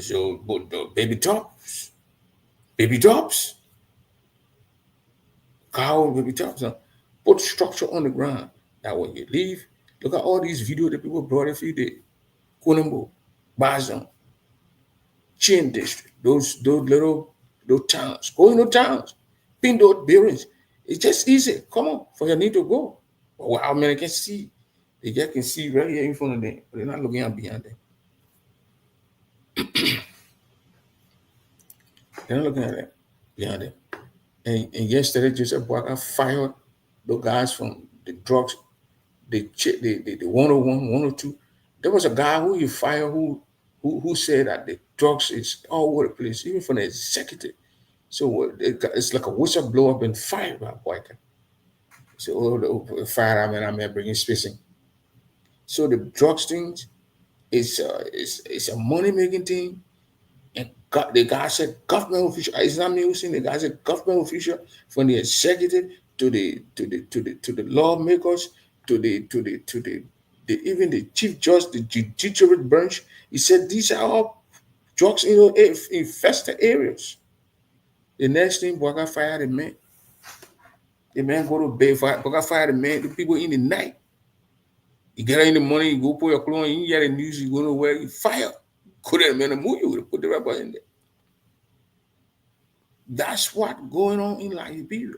B: So but the baby tops, cow baby tops. Put structure on the ground. That when you leave, look at all these videos that people brought every day. Kunembo, Bazan, Chin District, those towns, go in those towns, pin those bearings. It's just easy. Come on, for your need to go. But how many can see? They just can see right here in front of them, but they're not looking out behind them. They're not looking at them behind them. And yesterday, Joseph Boakai fired the guys from the drugs, the 101, 102. There was a guy who he fired who said that the drugs is all over the place, even from the executive. So it's like a whistleblower been fired by Boakai. So the fire, I'm bringing spacing. So the drugs things is a money making thing. And the guy said government official. It's not me who saying the guy said government official from the executive to the lawmakers to the even the chief judge, the judicial branch. He said these are all drugs infested areas. The next thing, Boakai fired the man. The man go to bed. Boakai fired the man. The people in the night. You get in the morning, you go put your clothes, you get the news, you go nowhere, you fire. Couldn't man move you, put the rubber in there. That's what going on in Liberia.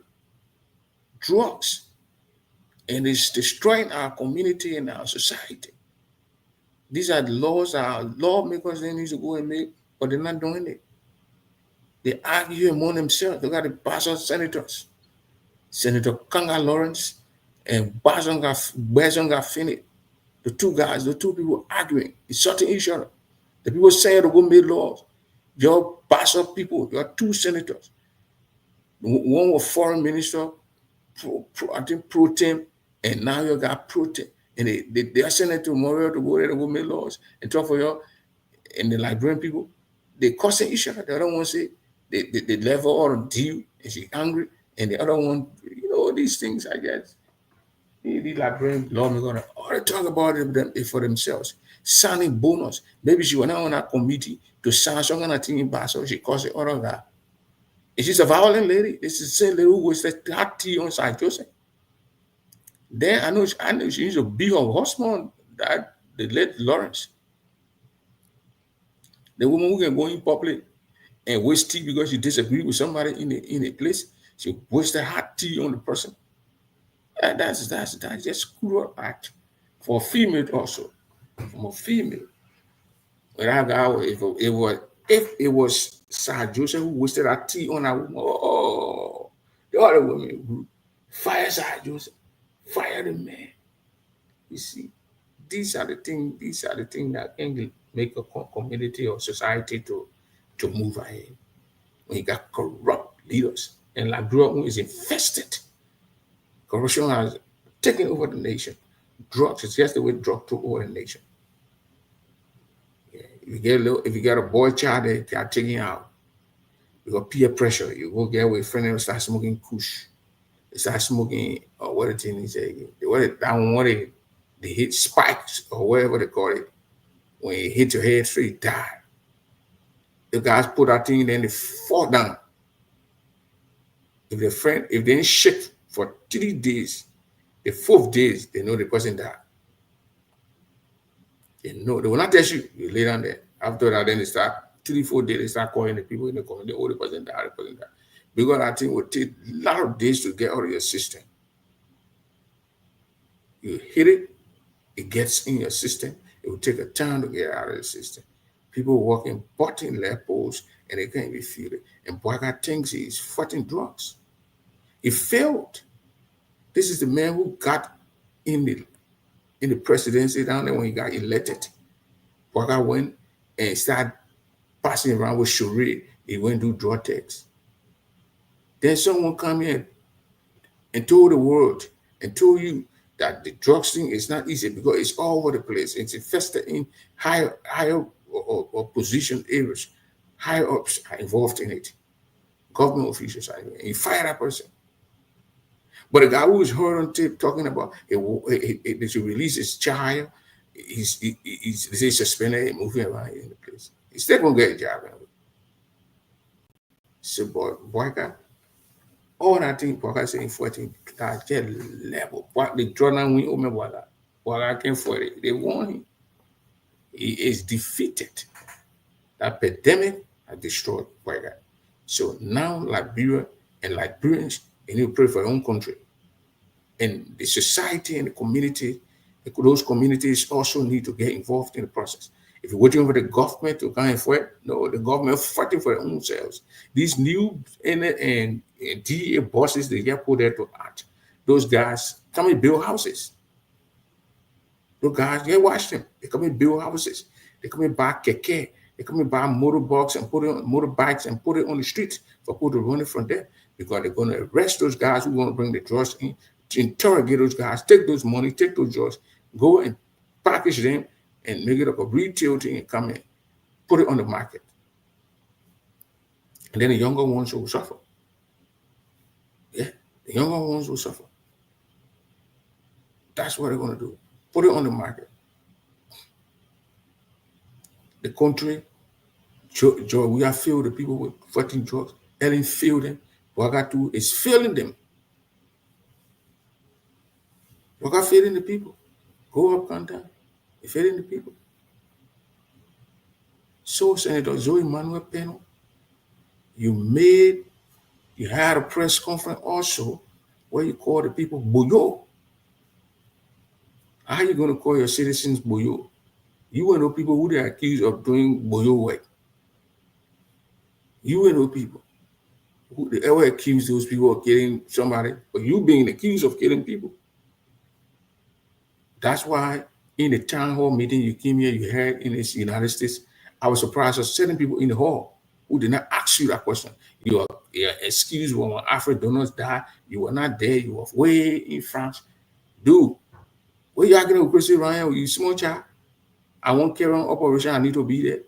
B: Drugs. And it's destroying our community and our society. These are the laws our lawmakers they need to go and make, but they're not doing it. They argue among themselves. They got the Basel senators. Senator Kanga Lawrence and Bazon Gaffini. The two people arguing, insulting each other. The people saying to go make laws. Your Basel people, your two senators. One was foreign minister, I think pro-tem, and now you got pro-tem. And they are sending to Montreal to go there to go make laws and talk for you. And the Liberian people, they cussing each other. The other one say they level or deal and she's angry. And the other one, these things, I guess. The Liberian lawmakers all they talk about it for themselves. Signing bonus. Maybe she went out on a committee to sign some kind of thing in Basel. She caused the other guy. And she's a violent lady. This is the same lady who wasted hot tea on St. Joseph. Then I know she used to be her husband, that the late Lawrence. The woman who can go in public and waste tea because she disagreed with somebody in a place. She wasted hot tea on the person. That's just cruel act for a female also. From a female. When I got if it was Sir Joseph who wasted that tea on that woman, the other woman fire Sir Joseph, fire the man. You see, these are the things that can make a community or society to move ahead. When you got corrupt leaders, and Liberia is infested. Corruption has taken over the nation. Drugs is just the way drugs took over the nation. Yeah. If you get a boy child, they are taking out. You got peer pressure. You go get with a friend and start smoking kush. They start smoking what the thing is. They hit spikes or whatever they call it. When you hit your head straight, you die. The guys put that thing, then they fall down. If they didn't shake for 3 days, the 4th days, they know the person died. They know they will not test you. You lay down there. After that, then they start 3-4 days, they start calling the people in the community, the person died, the person died. because I think it will take a lot of days to get out of your system. You hit it, it gets in your system. It will take a time to get out of the system. People walking, butting leg poles, and they can't even feel it. And Boyka thinks he's fighting drugs. He failed. This is the man who got in the presidency down there when he got elected. Boyka went and started passing around with charade. He went to do drug tests. Then someone come in and told the world and told you that the drugs thing is not easy because it's all over the place. It's infested in higher or position areas. Higher ups are involved in it. Government officials are involved. And you fire that person. But the guy who was heard on tape talking about they should release his child, he's suspended, moving around in the place. He's still gonna get a job. So Boyka, all that thing Boyka saying 14 that get level. What the Jordan win over Boyka came for it. They won him. He is defeated. That pandemic has destroyed Boyka. So now Liberia and Liberians, they need to pray for their own country. And the society and the community, those communities also need to get involved in the process. If you're waiting for the government to come and fight, no, the government fighting for their own selves. These new and DA bosses, they get put there to act. Those guys come and build houses. Those guys, you watch them. They come and build houses. They come and buy keke. They come and buy motorbikes and put it on the streets for people to run it from there. Because they're going to arrest those guys who want to bring the drugs in, to interrogate those guys, take those money, take those drugs, go and package them and make it up a retail thing and come in, put it on the market. And then the younger ones will suffer. Yeah, the younger ones will suffer. That's what they're going to do. Put it on the market. The country, we have filled the people with fighting drugs. Ellen failed them. Wagatu is failing them. Waga failing the people. Go up, come down. You're failing the people. So, Senator Zoe Manuel Peno, you had a press conference also where you call the people Boyo. How are you going to call your citizens Boyo? You will know people who they are accused of doing Boyo work. You will know people who they ever accuse those people of killing somebody, but you being accused of killing people. That's why in the town hall meeting you came here, you heard in the United States, I was surprised of certain people in the hall who did not ask you that question. Your excuse when Alfred Donuts died, you were not there, you were way in France. Dude, what you arguing with Chrissy Ryan? You small child? I won't carry on operation, I need to be there.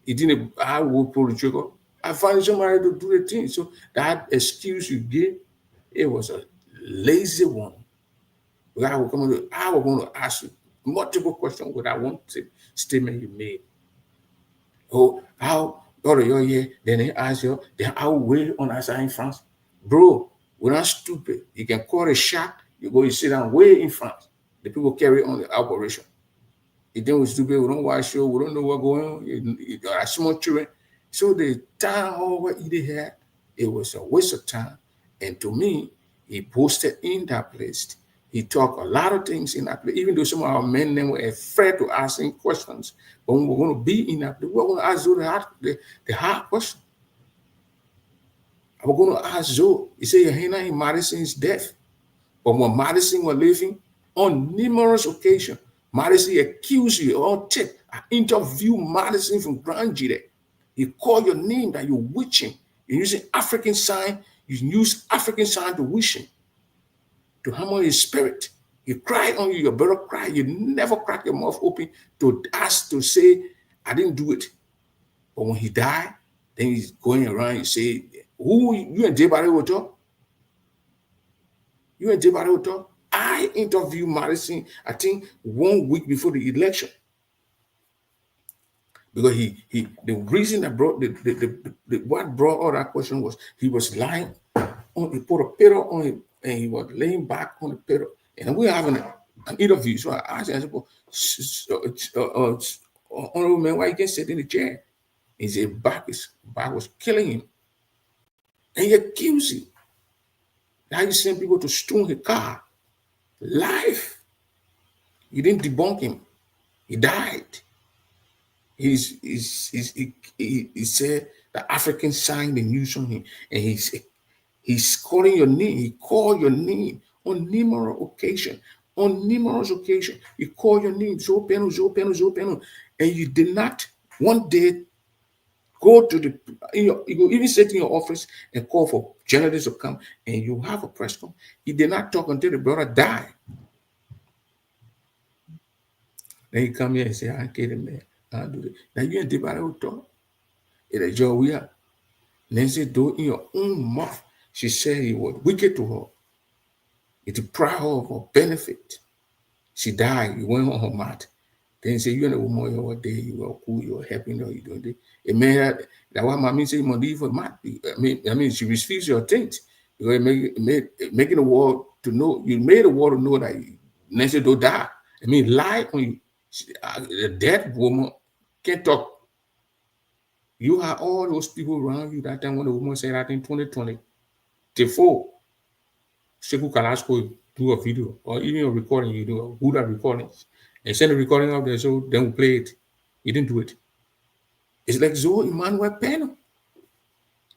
B: He didn't, I will pull the trigger. I find somebody to do the thing. So that excuse you gave, it was a lazy one. I was going to ask you multiple questions with that one statement you made. Oh, how out of your year, then they ask you, then I will wait on us in France. Bro, we're not stupid. You can call a shot, you go, you sit down way in France. The people carry on the operation. You think we're stupid, we don't watch show, we don't know what's going on. You are small children. So the town hall what he had, it was a waste of time. And to me, he posted in that place. He talked a lot of things in that place, even though some of our men then were afraid to ask him questions. But when we're going to be in that place, we're going to ask Zoe the hard question. We're going to ask Zoe, he said, Hannah in Madison's death. But when Madison was living, on numerous occasions, Madison accused you or take. I interviewed Madison from Grand Gide. He called your name that you're witching. You're using African sign. You use African sign to wishing, to hammer his spirit. He cried on you, you better cry. You never crack your mouth open to ask, to say, I didn't do it. But when he died, then he's going around, you say, who, you and Jebari Oto? You and Jebari Oto? I interviewed Madison, I think 1 week before the election. Because the reason that brought what brought all that question was he was lying on, he put a pillow on him and he was laying back on the pillow. And we're having an interview. So I asked him, honorable man, why you can't sit in the chair? He said back was killing him. And he accused him. Now he sent people to stone his car. Life. He didn't debunk him. He died. He said the African signed the news on him. And he's calling your name. He called your name on numerous occasions. On numerous occasions, he called your name, Joe Peno, Joe Peno, Joe Peno. And you did not one day go to the, you even sit in your office and call for journalists to come and you have a press conference. He did not talk until the brother died. Then he come here and say, I can't man. I do it. Now you ain't the body who talk. It is your we are. Nancy do in your own mouth. She said he was wicked to her. It deprived her of her benefit. She died. He went on her mouth. Then he said, you and a woman you were there, you were cool, you were helping her, you doing it. It made her, that's why mommy said you must leave for mat. I mean, she refused your things. Because making the world to know, you made the world to know that Nancy don't die. I mean, lie on you. A dead woman can't talk. You have all those people around you that time when the woman said that in 2020. Before Sekou Kalasko do a video or even a recording, you do a good recordings and send a recording out there so then we play it. You didn't do it. It's like Zoe Emmanuel Peno.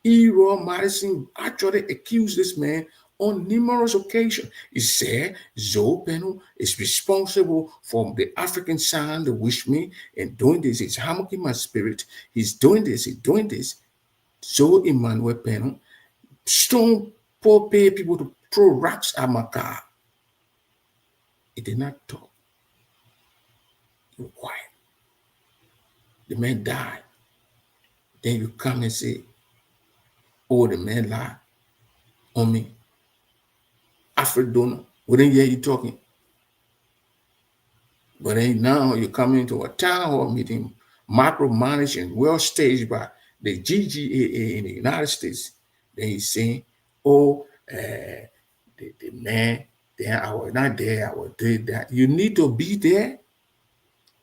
B: Errol Madison actually accused this man on numerous occasions. He said Zoe Peno is responsible for the African sound, the wish me, and doing this. He's hammocking my spirit. He's doing this. He's doing this. Zoe Emmanuel Peno, strong, poor pay people to throw rocks at my car. He did not talk. He was quiet. The man died. Then you come and say, oh, the man lied on me. Alfred Donor, we didn't hear you talking. But then now you come into a town hall meeting, micromanaged and well staged by the GGAA in the United States. Then he's saying, oh, the man, then I was not there, I was there, that. You need to be there.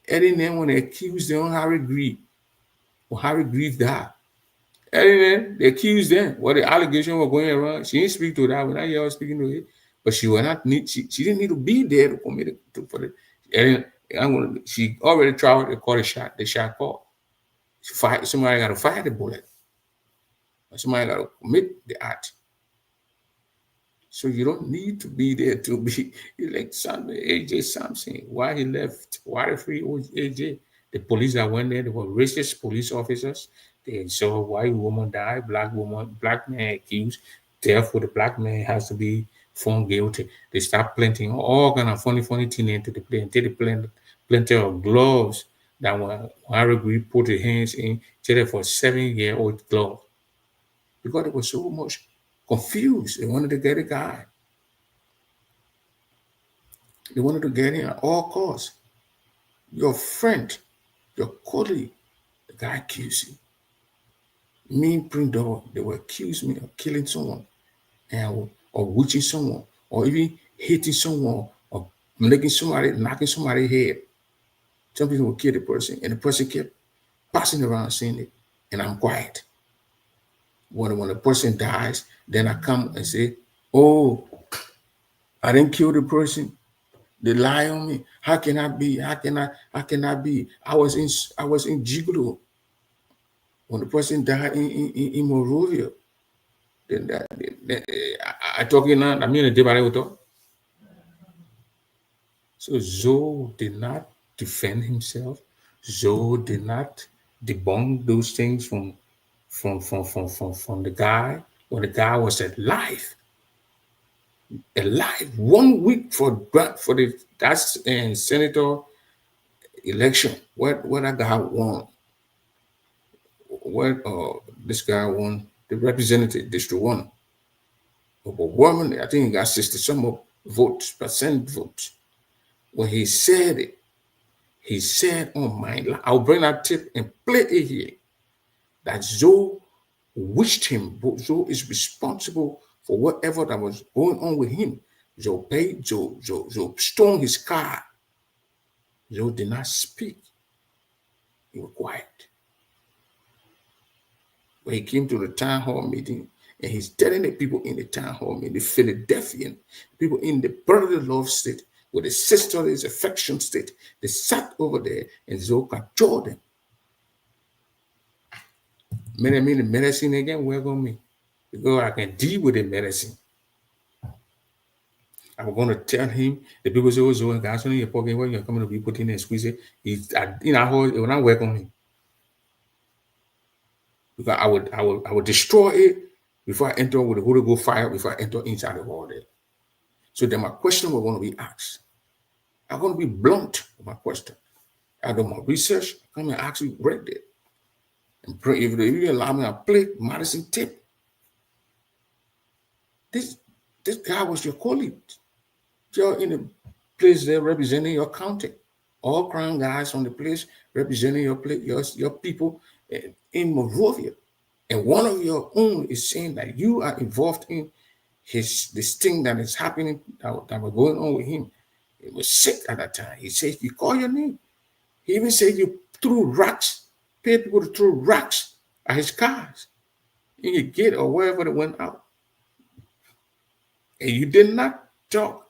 B: And then when they accused them of Harry Grieve, or Harry Grieve died. And then they accused them. What the allegation was going around. She didn't speak to that when I hear her speaking to it. But she was not need. She didn't need to be there to commit it for it. And she already tried to call the shot. The shot call. Somebody got to fire the bullet. Somebody got to commit the act. So you don't need to be there to be like AJ Sampson. Why he left? Why the free AJ? The police that went there, they were racist police officers. They saw a white woman die, black man accused. Therefore, the black man has to be found guilty. They start planting all kind of funny things into the plane. Until they plant plenty of gloves that when Harry Grieve put his hands in, jail for 7-year-old glove. Because it was so much confused. They wanted to get a guy. They wanted to get him at all costs. Your friend, your colleague, the guy accused you. Me, Prince Dog, they will accuse me of killing someone, and or witching someone, or even hitting someone, or knocking somebody's head. Some people will kill the person, and the person kept passing around saying it, and I'm quiet. When the person dies, then I come and say, oh, I didn't kill the person. They lie on me. How can I be? How can I be? I was in Gigolo when the person died in Monrovia. Then I talking now. I mean, so Zoe did not defend himself. Zoe did not debunk those things from the guy when the guy was alive. 1 week for the senator election. What that guy won? What this guy won the representative district 1. Overwhelmingly, I think he got 60 some percent votes. When he said it, he said on my, I'll bring that tip and play it here, that Zoe wished him. Zoe is responsible for whatever that was going on with him. Zoe paid, Zoe stole his car. Zoe did not speak. He was quiet. When he came to the town hall meeting And he's telling the people in the town hall, in the Philadelphian, people in the brotherly love state, with the sisterly affection state, they sat over there and Zoka told them. Many mean the medicine again, where go me? Because I can deal with the medicine. I'm going to tell him, the people say, oh, so guys, in your pocket, when you're coming to be put in and squeeze it, it will not work on me. Because I would destroy it before I enter with the Holy Ghost fire, before I enter inside the wall there. So then my question was going to be asked. I'm going to be blunt with my question. I do my research, I come and actually read it. And pray, if they allow me to play Madison tape. This guy was your colleague. You're in a place there representing your county. All crown guys on the place representing your people in Monrovia. And one of your own is saying that you are involved in this thing that is happening, that was going on with him. He was sick at that time. He said, you call your name. He even said you threw rocks, paid people to throw rocks at his cars in your gate or wherever they went out. And you did not talk.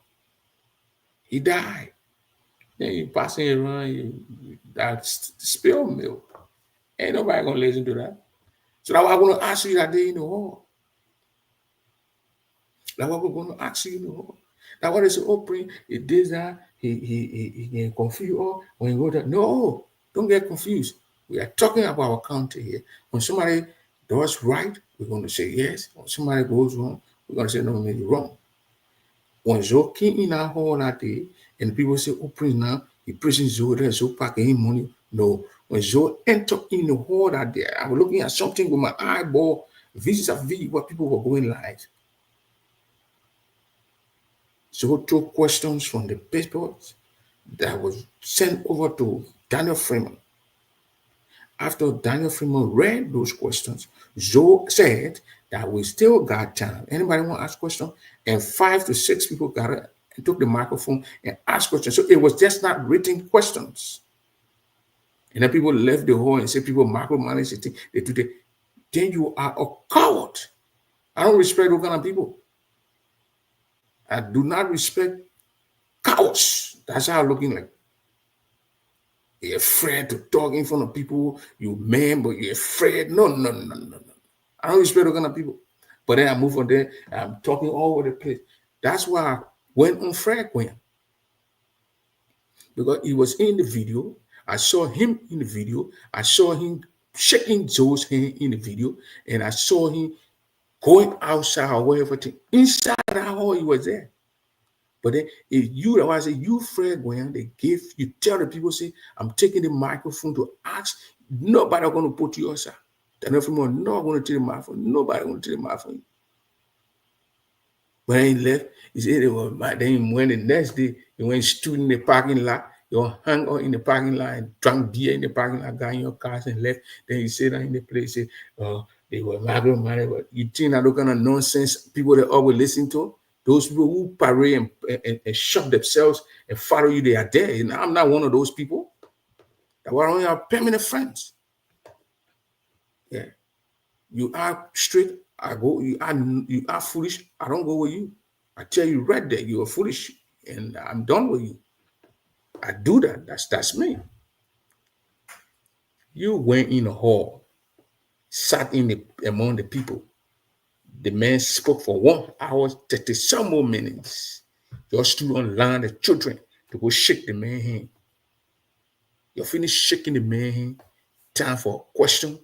B: He died. Then you passing around, that's spilled milk. Ain't nobody gonna listen to that. So that's why I'm gonna ask you that day in the hall. That's what we're gonna ask you in the hall. That's why they say, oh, Prince, he did that, he confused all when you go there. No, don't get confused. We are talking about our county here. When somebody does right, we're going to say yes. When somebody goes wrong, we're going to say no, maybe wrong. When Joe came in our hall that day, and people say, oh, Prince, now, he preaching Joe there, Joe packing money. No. When Joe entered in the hall that day, I was looking at something with my eyeball, vis-a-vis what people were going live. So took questions from the papers that was sent over to Daniel Freeman. After Daniel Freeman read those questions, Joe said that we still got time. Anybody want to ask questions? And 5 to 6 people got it and took the microphone and asked questions. So it was just not written questions. And then people left the hall and said people micromanage the thing. They do that. Then you are a coward. I don't respect those kind of people. I do not respect cowards. That's how I'm looking like. You're afraid to talk in front of people. You man, but you're afraid. No. I don't respect those kind of people. But then I move on there. I'm talking all over the place. That's why I went on Fred Quinn. Because he was in the video. I saw him in the video. I saw him shaking Joe's hand in the video. And I saw him going outside or wherever. Inside that hall, he was there. But then if you, I say, you, Fred Gwen, they give, you tell the people, say, I'm taking the microphone to ask, nobody going to put you outside. Then everyone, no, I'm going to take the microphone. Nobody going to take the microphone. When he left, he said, then when the next day, he went stood in the parking lot, you hung out in the parking lot and drank beer in the parking lot, got in your cars and left. Then he said in the place, say, they were money, but you think that kind of nonsense people that always listen to? Those people who parade and shove themselves and follow you, they are there. And I'm not one of those people. That were only our permanent friends. Yeah. You are straight, I go, you are foolish, I don't go with you. I tell you right there, you are foolish, and I'm done with you. I do that. That's me. You went in the hall, sat among the people. The man spoke for 1 hour, 30 some more minutes. Just stood on line the children to go shake the man's hand. You finished shaking the man's hand. Time for question,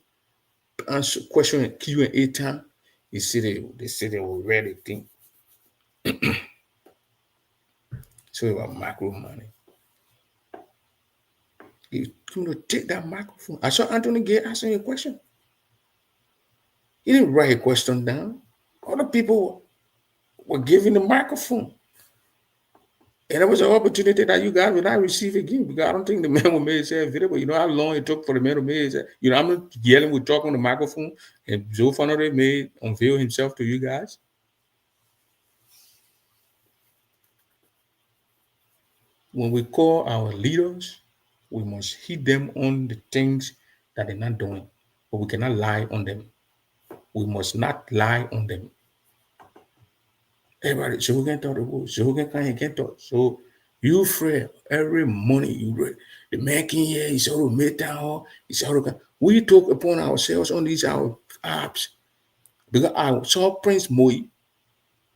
B: answer, question and Q&A time. They said they were ready to think. So it was micro money. You take that microphone. I saw Anthony Gay asking a question. He didn't write a question down. Other people were giving the microphone. And it was an opportunity that you guys would not receive again, because I don't think the man will make himself available. You know how long it took for the man to make himself. You know, I'm not yelling with talk on the microphone, and Joe Fanory may unveil himself to you guys. When we call our leaders, we must hit them on the things that they're not doing, but we cannot lie on them. we must not lie on them. Everybody, so we can talk the word, so we can talk. So you Fred, every morning you read the man can hear, he's all made down, he's all we talk upon ourselves on these our apps. Because I saw Prince Moy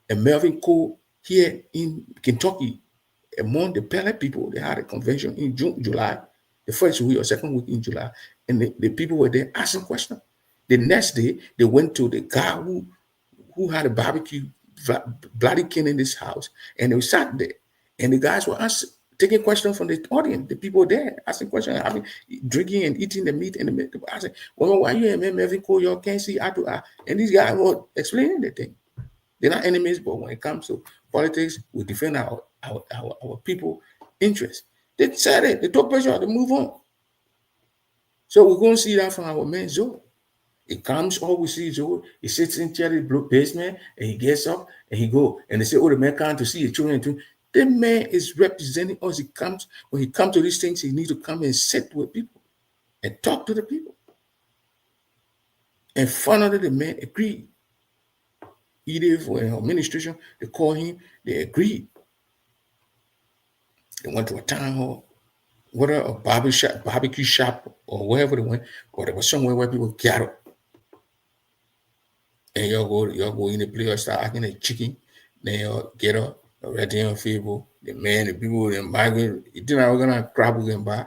B: and Melvin Cole here in Kentucky among the Pele people. They had a convention in June, July, the first week or second week in July, and the people were there asking questions. The next day, they went to the guy who had a barbecue, Bloody King in this house, and they sat there, and the guys were taking questions from the audience, the people there asking questions, having drinking and eating the meat and the meat. I said, well, why you and Melvin Cole, you can't see eye to eye? And these guys were explaining the thing. They're not enemies, but when it comes to politics, we defend our people interests. They said it, they took pressure to move on. So we're going to see that from our man Zoe. It comes, all we see is Zoe. He sits in Cherry basement and he gets up and he go. And they say, oh, the man can't to see his children. The man is representing us. When he comes to these things, he needs to come and sit with people and talk to the people. And finally, the man agreed. Either for administration, they call him, they agreed. They went to a town hall, whether a barbecue shop, or wherever they went, or there was somewhere where people gather. And y'all go in the place, start acting like chicken. Then y'all get up, right there on Facebook. The man, the people, the migrant, you think I'm gonna crab again by.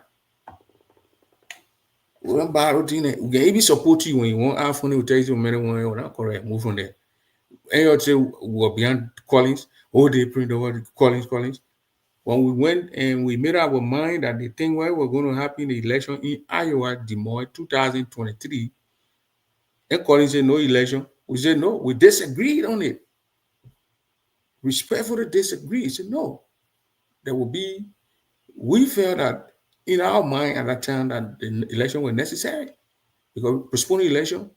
B: We don't buy routine. We can even support you when you want. Our phone will tell you many one, not correct. Move from there. And you say we're beyond Collins. Oh, they print over Collins. When we went and we made our mind that the thing where we're going to happen the election in Iowa, Des Moines, 2023, and Collins said no election. We said no. We disagreed on it. Respectfully disagreed. He said no. There will be. We felt that in our mind at that time that the election was necessary because postponing election.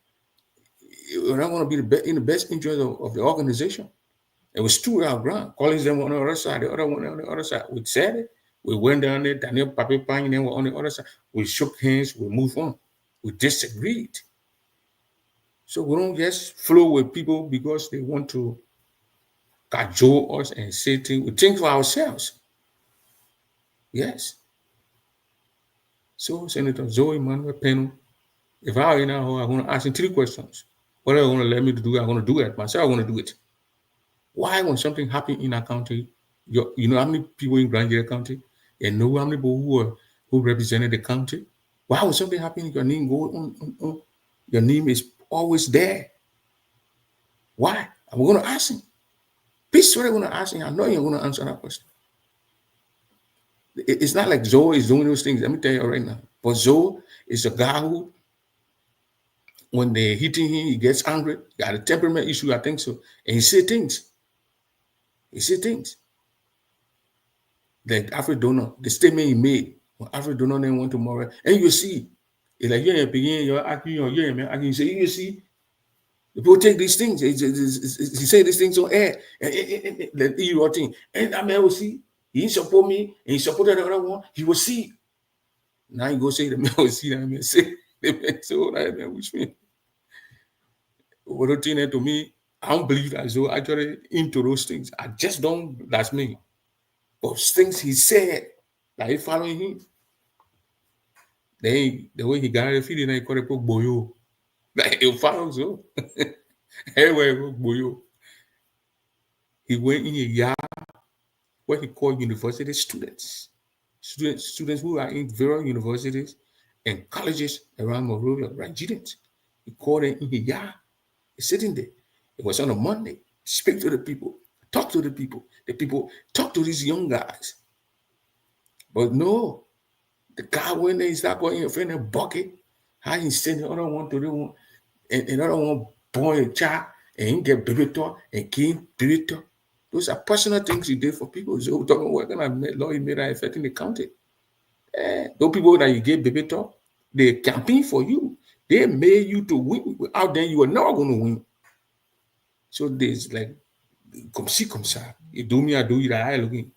B: We're not going to be in the best interest of the organization. It was two our ground. Collins them on the other side, the other one on the other side. We said it. We went down there. Daniel Pape Pine then were on the other side. We shook hands. We moved on. We disagreed. So we don't just flow with people because they want to cajole us and say things. We think for ourselves. Yes. So Senator Zoe Manuel Peno, if I were in our home, I'm going to ask him 3 questions. What are you going to let me do? I'm going to do it myself. I'm going to do it. Why, when something happened in a county, you know how many people in Grand Gila County, and know how many people who represented the county? Why, when something happened, your name go on? Your name is always there. Why? I'm going to ask him. Please, what I'm going to ask him. I know you're going to answer that question. It's not like Zoe is doing those things. Let me tell you right now. But Zoe is a guy who, when they're hitting him, he gets angry. He got a temperament issue, I think so. And he say things. Like Alfred Donor, the statement he made when Alfred Donor then went to Morel. And you see, it's like you're acting, you say, you see, people take these things. He say these things on air. And he wrote thing. And I mean, will see, he didn't support me, and he supported the other one. He will see. Now you go say the man will see that man say the man so that man which mean. What to me, I don't believe as though actually into those things. I just don't, that's me. But things he said, like he following him. The way he got it, feeling like he called it boyo. Like he follows so. Everywhere boyo. He went in a yard where he called university students who are in various universities and colleges around Monrovia, Rangidans. He called them in a yard. He's sitting there. It was on a Monday. Speak to the people. Talk to the people. The people talk to these young guys. But no, the guy went there, he started going in front of a bucket. How he send the other one to the one, and another one born a child, and he get baby talk and came baby talk. Those are personal things he did for people. So we're talking what kind of law he made that affecting the county. Those people that you get baby talk, they campaign for you. They made you to win. Without them, you were never going to win. So there's like, come see, come ça. You do me, I do you, that I looking.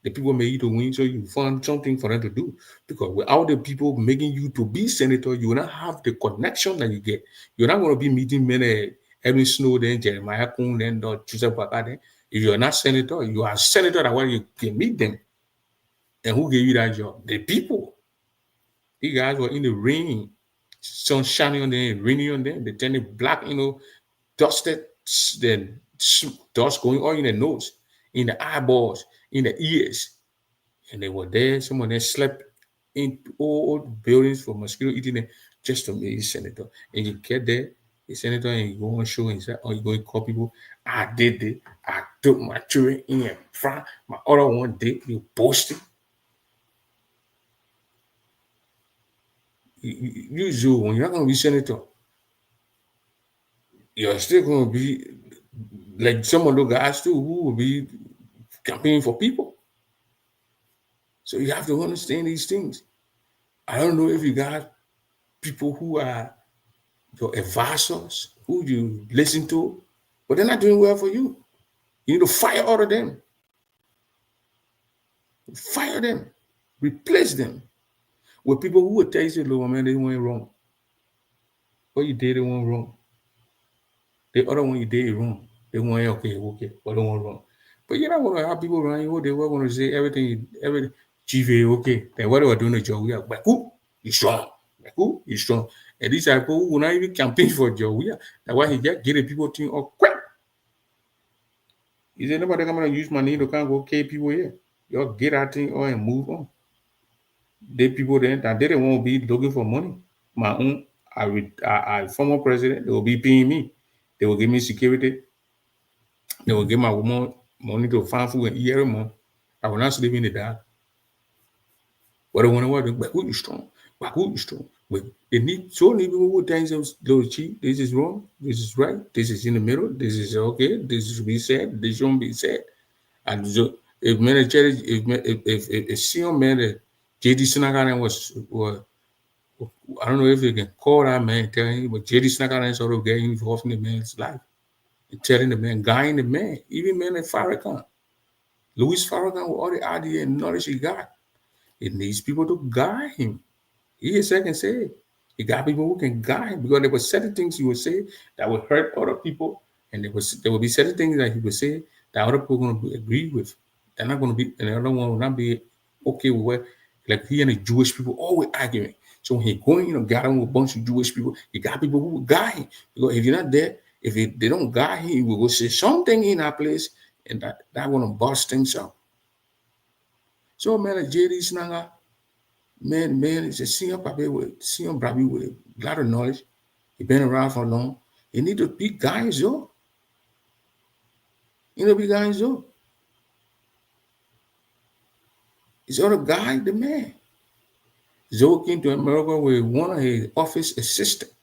B: The people made you to win, so you find something for them to do. Because without the people making you to be senator, you will not have the connection that you get. You're not going to be meeting many Edwin Snowden, Jeremiah Kuhn, and Joseph Bakade. If you're not senator, you are senator. That way you can meet them. And who gave you that job? The people. These guys were in the rain, sun shining on them, raining on them. They turning black, dusted, then dust going all in the nose, in the eyeballs, in the ears. And they were there. Some of them slept in old buildings for mosquito eating them just to meet senator. And you get there, the senator, and you go on show and say, oh, you go and call people. I did it. I took my children in front. My other one did. You boasting. You when you're not going to be senator, you're still going to be like some of the guys too who will be campaigning for people. So you have to understand these things. I don't know if you got people who are your advisors, who you listen to, but they're not doing well for you. You need to fire all of them. Fire them. Replace them with people who will tell you, "Look, man, they went wrong. What you did, they went wrong. The other one you did wrong. They went okay, but they went wrong." But you're not going to have people around you. They were going to say everything, GVA, okay. Then what they were doing the job, we are like, who? He's strong. Like, who? He's strong. And these are people who will not even campaign for job. That's why he just get the people to all quick. He said, nobody going to use my name to come go kill people here. Y'all get out thing or and move on. They people then that they don't want to be looking for money. My own, I former president, they will be paying me. They will give me security. They will give my woman money to find food and eat every month. I will not sleep in the dark. What I want to work, but who is strong? But who is strong? But they need so many people who think those cheap. This is wrong. This is right. This is in the middle. This is okay. This should be said. This shouldn't be said. And so if manager, if senior man, JD Snagaran was, I don't know if you can call that man, tell him, but JD Snagaran sort of getting involved in the man's life. And telling the man, guiding the man, even man like Farrakhan. Louis Farrakhan, with all the idea and knowledge he got, it needs people to guide him. He is second say. He got people who can guide him because there were certain things he would say that would hurt other people, and there would be certain things that he would say that other people are going to agree with. They're not going to be, and the other one will not be okay with what, like he and the Jewish people always arguing. So when he going, gathering with a bunch of Jewish people, he got people who will guide him. Because if you're not there, if they don't guide him, he will go say something in that place, and that going to bust things up. So man, like JD Snanga, man, is a senior brother with a lot of knowledge. He been around for long. He need to be guys, yo. You know, be guys, yo. He's other guy, the man. Zoe came to America with one of his office assistants.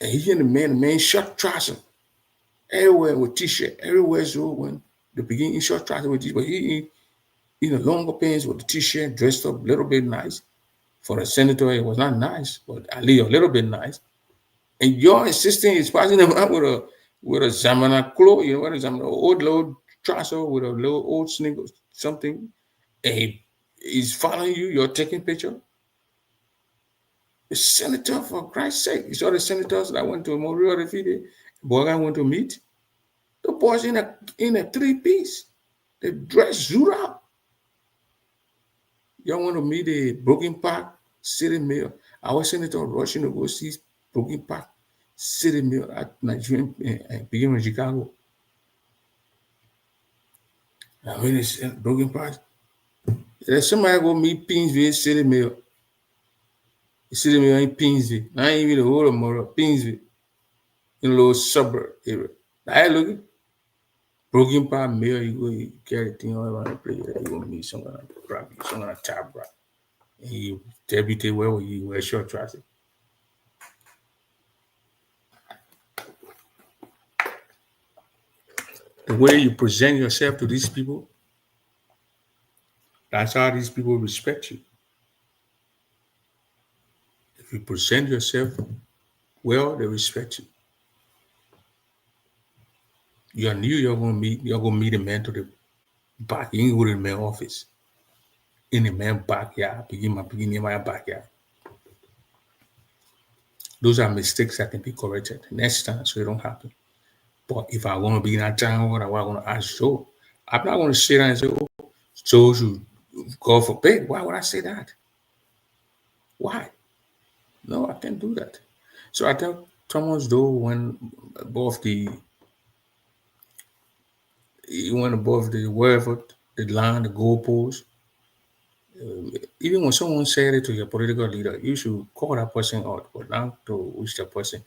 B: And he and the man short trouser. Everywhere with t-shirt. Everywhere Zoe went. The beginning short trouser with t-shirt. But he in the longer pants with the t-shirt, dressed up a little bit nice. For a senator, it was not nice, but at least a little bit nice. And your assistant is passing him out with a Zamana clothes, you know what is Zamana, old little trouser with a little old sneaker, something. And he's following you, you're taking picture. The senator, for Christ's sake. You saw the senators that went to Memorial Refide, boy I went to meet. The boys in a 3-piece. They dress zoot up. Y'all want to meet the Broken Park City Mayor. Our senator rushing to go see Broken Park City Mayor at Nigerian beginning in Chicago. I mean, it's Broken Park. There's somebody go meet Pinsville City Mayor. The city mayor in Pinsville. Not even the whole of Moro, Pinsville. In a little suburb area. I look at Broken Park Mayor, you carry thing all around the place. You want to meet some kind of property, some kind of tab right. And you deputy where you wear short trousers. The way you present yourself to these people, that's how these people respect you. If you present yourself well, they respect you. You're new, you're gonna meet a man to the back. You can go to the main office. In the main backyard, begin in my backyard. Those are mistakes that can be corrected next time so it don't happen. But if I want to be in that town, what I want to ask Joe, I'm not going to sit down and say, oh, Joe should go for bed. Why would I say that? Why? No, I can't do that. So I tell Thomas though when above the wherever the line, the goalpost, even when someone said it to your political leader, you should call that person out, but not to wish the person.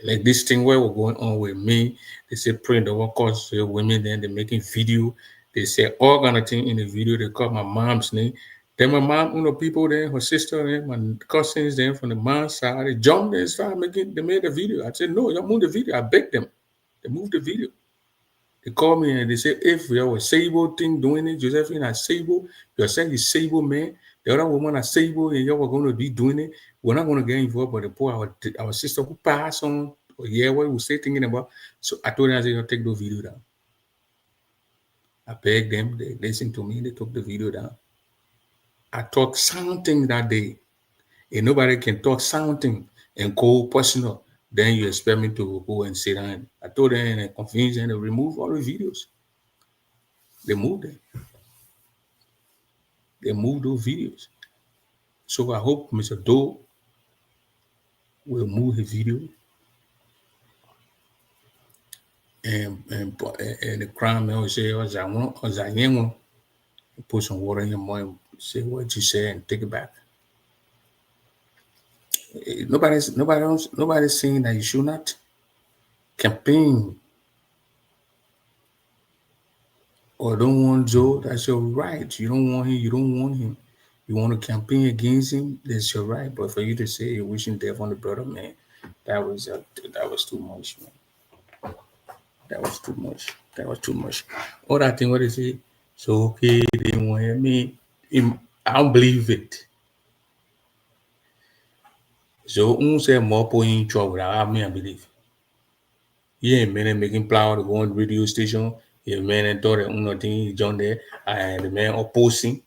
B: Like this thing where we're going on with me, they say praying the workers, women, then they're making video. They say all kind of thing in the video. They call my mom's name. Then my mom, people there, her sister there, my cousins there from the mom's side, they jumped there and started they made a video. I said, no, you move the video. I begged them. They moved the video. They called me and they said, if we have a Sable thing doing it, Josephine at Sable, you're saying it's Sable man, the other woman at Sable, and you were going to be doing it. We're not going to get involved, but the poor, our sister who passed on, yeah, what we say thinking about. So I told them, I said, take the video down. I begged them, they listened to me, they took the video down. I talked something that day, and nobody can talk something and go personal. Then you expect me to go and sit down. I told them in a confusion to remove all the videos. They moved them. They moved those videos. So I hope Mr. Doe will move his video and the crime man will say, put some water in your mind, say what you say and take it back. Nobody's saying that you should not campaign or don't want Joe. That's your right. You don't want him. You don't want him. You want to campaign against him. That's your right. But for you to say you're wishing death on the brother, man, that was too much, man. That was too much. That was too much. All that thing, what they say, so okay, they didn't want to hear me. I don't believe it. So, say more point trouble. I mean, I believe. Yeah, man, making plow to go on the radio station. Yeah, man, and thought that thing John there, and the man opposing.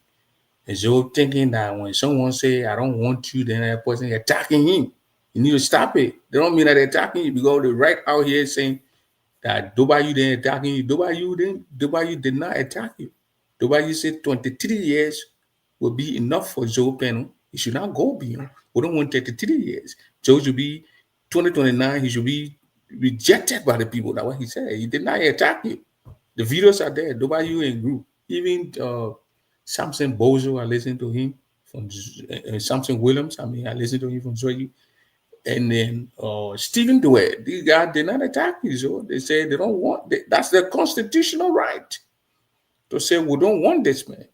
B: And so thinking that when someone say, I don't want you, then that person attacking him. You need to stop it. They don't mean that they're attacking you because they're right out here saying that Dubai didn't attacking you. Dubai did not attack you. Dubai said 23 years will be enough for Joe Penno. He should not go beyond. We don't want 33 years. Joe should be 2029. He should be rejected by the people. That's what he said. He did not attack you. The videos are there. Dubai and group. Even Samson Bozo, I listened to him from Samson Williams. I listened to him from Zoe. And then Stephen Dwyer, these guys did not attack you. So they say they don't want that's their constitutional right to say we don't want this man.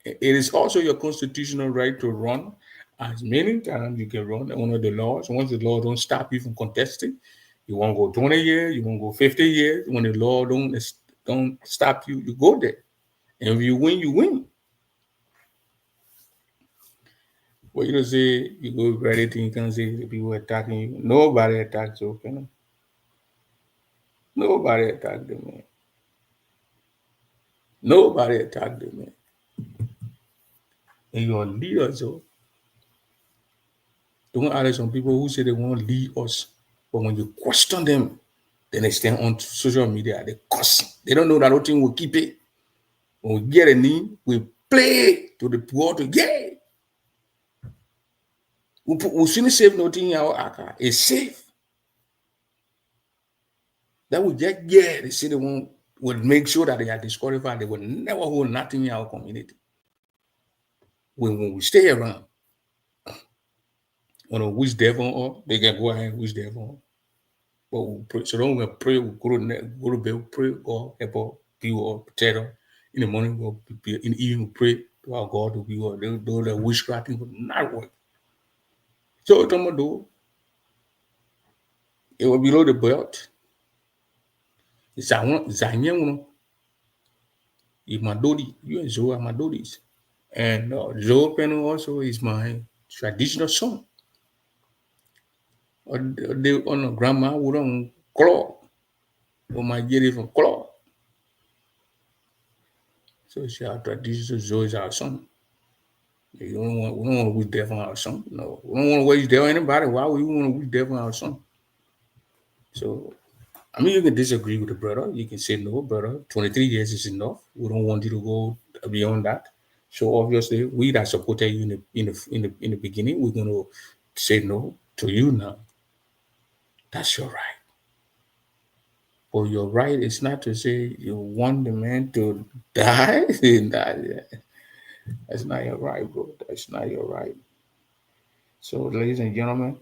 B: It is also your constitutional right to run as many times you can run under the laws. Once the law don't stop you from contesting, you won't go 20 years, you won't go 50 years. When the law don't stop you, you go there. And if you win, you win. What you say, you go ready to you can say the people attacking you. Nobody attacks Joe Penno. Nobody attacked the man. Nobody attacked the man. And your leaders, Joe. Don't add some people who say they want to lead us, but when you question them, then they stand on social media, they cuss. They don't know that nothing will keep it. When we get a knee, we play to the water. Yeah. We shouldn't save nothing in our aka. It's safe. That would get, they say they would make sure that they are disqualified. They will never hold nothing in our community. When we stay around, when we wish devil up, they can go ahead and wish devil up. But we pray. So don't we pray, we go to bed, pray, God, help people, protect them. In the morning, in the evening, we pray to our God to be what they do the witchcrafting would not work. So Tomodo, it will below the belt. It's Zanyan, Madodi, you and Zoe are Madodis. And Joe Penno also is my traditional song. They on a grandma would on claw. Or my get it from claw. So it's our tradition. Zoe is our son. We don't want to wish death on our son. No, we don't want to wish death on anybody. Why would we want to wish death on our son? So, I mean, you can disagree with the brother. You can say, no, brother, 23 years is enough. We don't want you to go beyond that. So obviously, we that supported you in the beginning, we're going to say no to you now. That's your right. But your right is not to say you want the man to die. That's not your right, bro. That's not your right. So, ladies and gentlemen,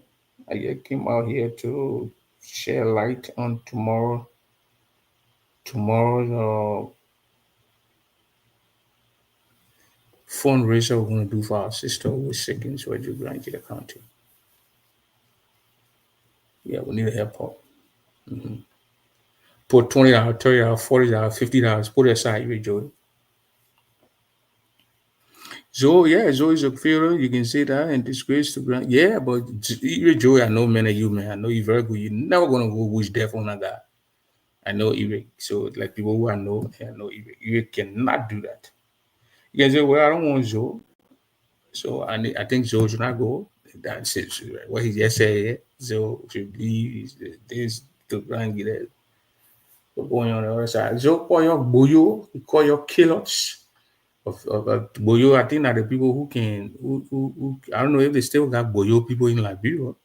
B: I came out here to share light on tomorrow's fundraiser we're going to do for our sister who is sick in Swedish Grangita County. Yeah, we need help her. Put $20, $30, $40, $50, put it aside, you Joey. Zoe's a failure. You can say that and disgrace to grant. Yeah, but you Joey, I know many of you, man. I know you very good. You're never gonna go wish death on a guy. I know Eric. So like people who I know Eric. Eric cannot do that. You can say, well, I don't want Zoe. So I think Zoe should not go. That's it. What he just said, Zoe should leave this to grant it. But going on the other side. Zoe call your boyo, you call your killers. Of Boyo, I think that the people who I don't know if they still got Boyo people in Liberia,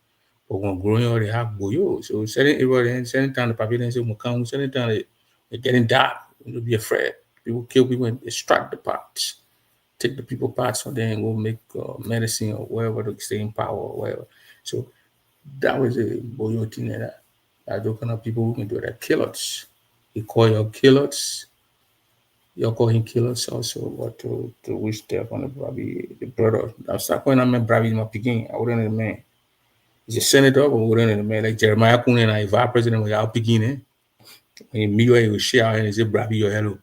B: but when growing up they have Boyo. So certain time the population say Mukam, certain time they're getting dark, don't be afraid. People kill people and extract the parts, take the people parts so then go make medicine or whatever to stay in power or whatever. So that was a Boyo thing that those kind of people who can do that. Killers. You call your killers. You're going killers also, but to wish death on the brother. I start calling him Bravi my picking. I wouldn't know man. He's a senator, but we wouldn't know man. Like Jeremiah Kuhn and vice president was out picking. When me will share and say Bravi your hello.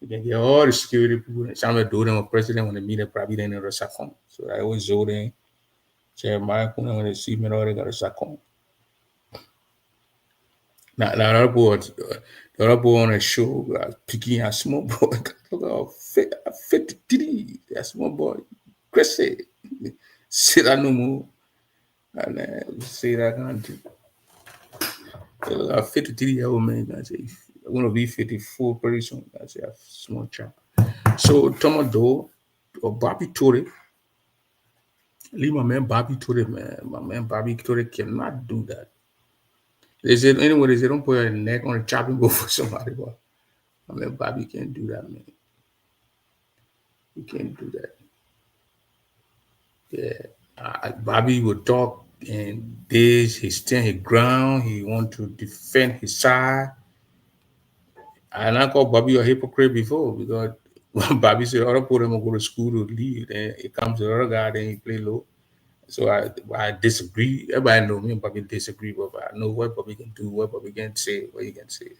B: You can get all the security people. Some of do them a president when they meet a Bravi then a second. So I always go there. Jeremiah Kuhn when they see me already got a second. Now the other boy on a show picking a small boy. Look how fit that small boy. Crazy. Say that no more. And say that can't do. Look how 53-year-old man. I say I'm gonna be 54 pretty soon. I say a small child. So Tomado or Bobby Torre. Leave my man Bobby Torre, man. My man Bobby Torre cannot do that. They said anyway, they don't put a neck on a chopping board for somebody, but I mean Bobby can't do that, man. He can't do that. Yeah. Bobby would talk and he stand his ground, he want to defend his side. And I called Bobby a hypocrite before because Bobby said other put him go to school to leave, then it comes to the other guy, then he play low. So I disagree. Everybody know me and Bobby disagree, but I know what Bobby can do, what Bobby can say, what he can say.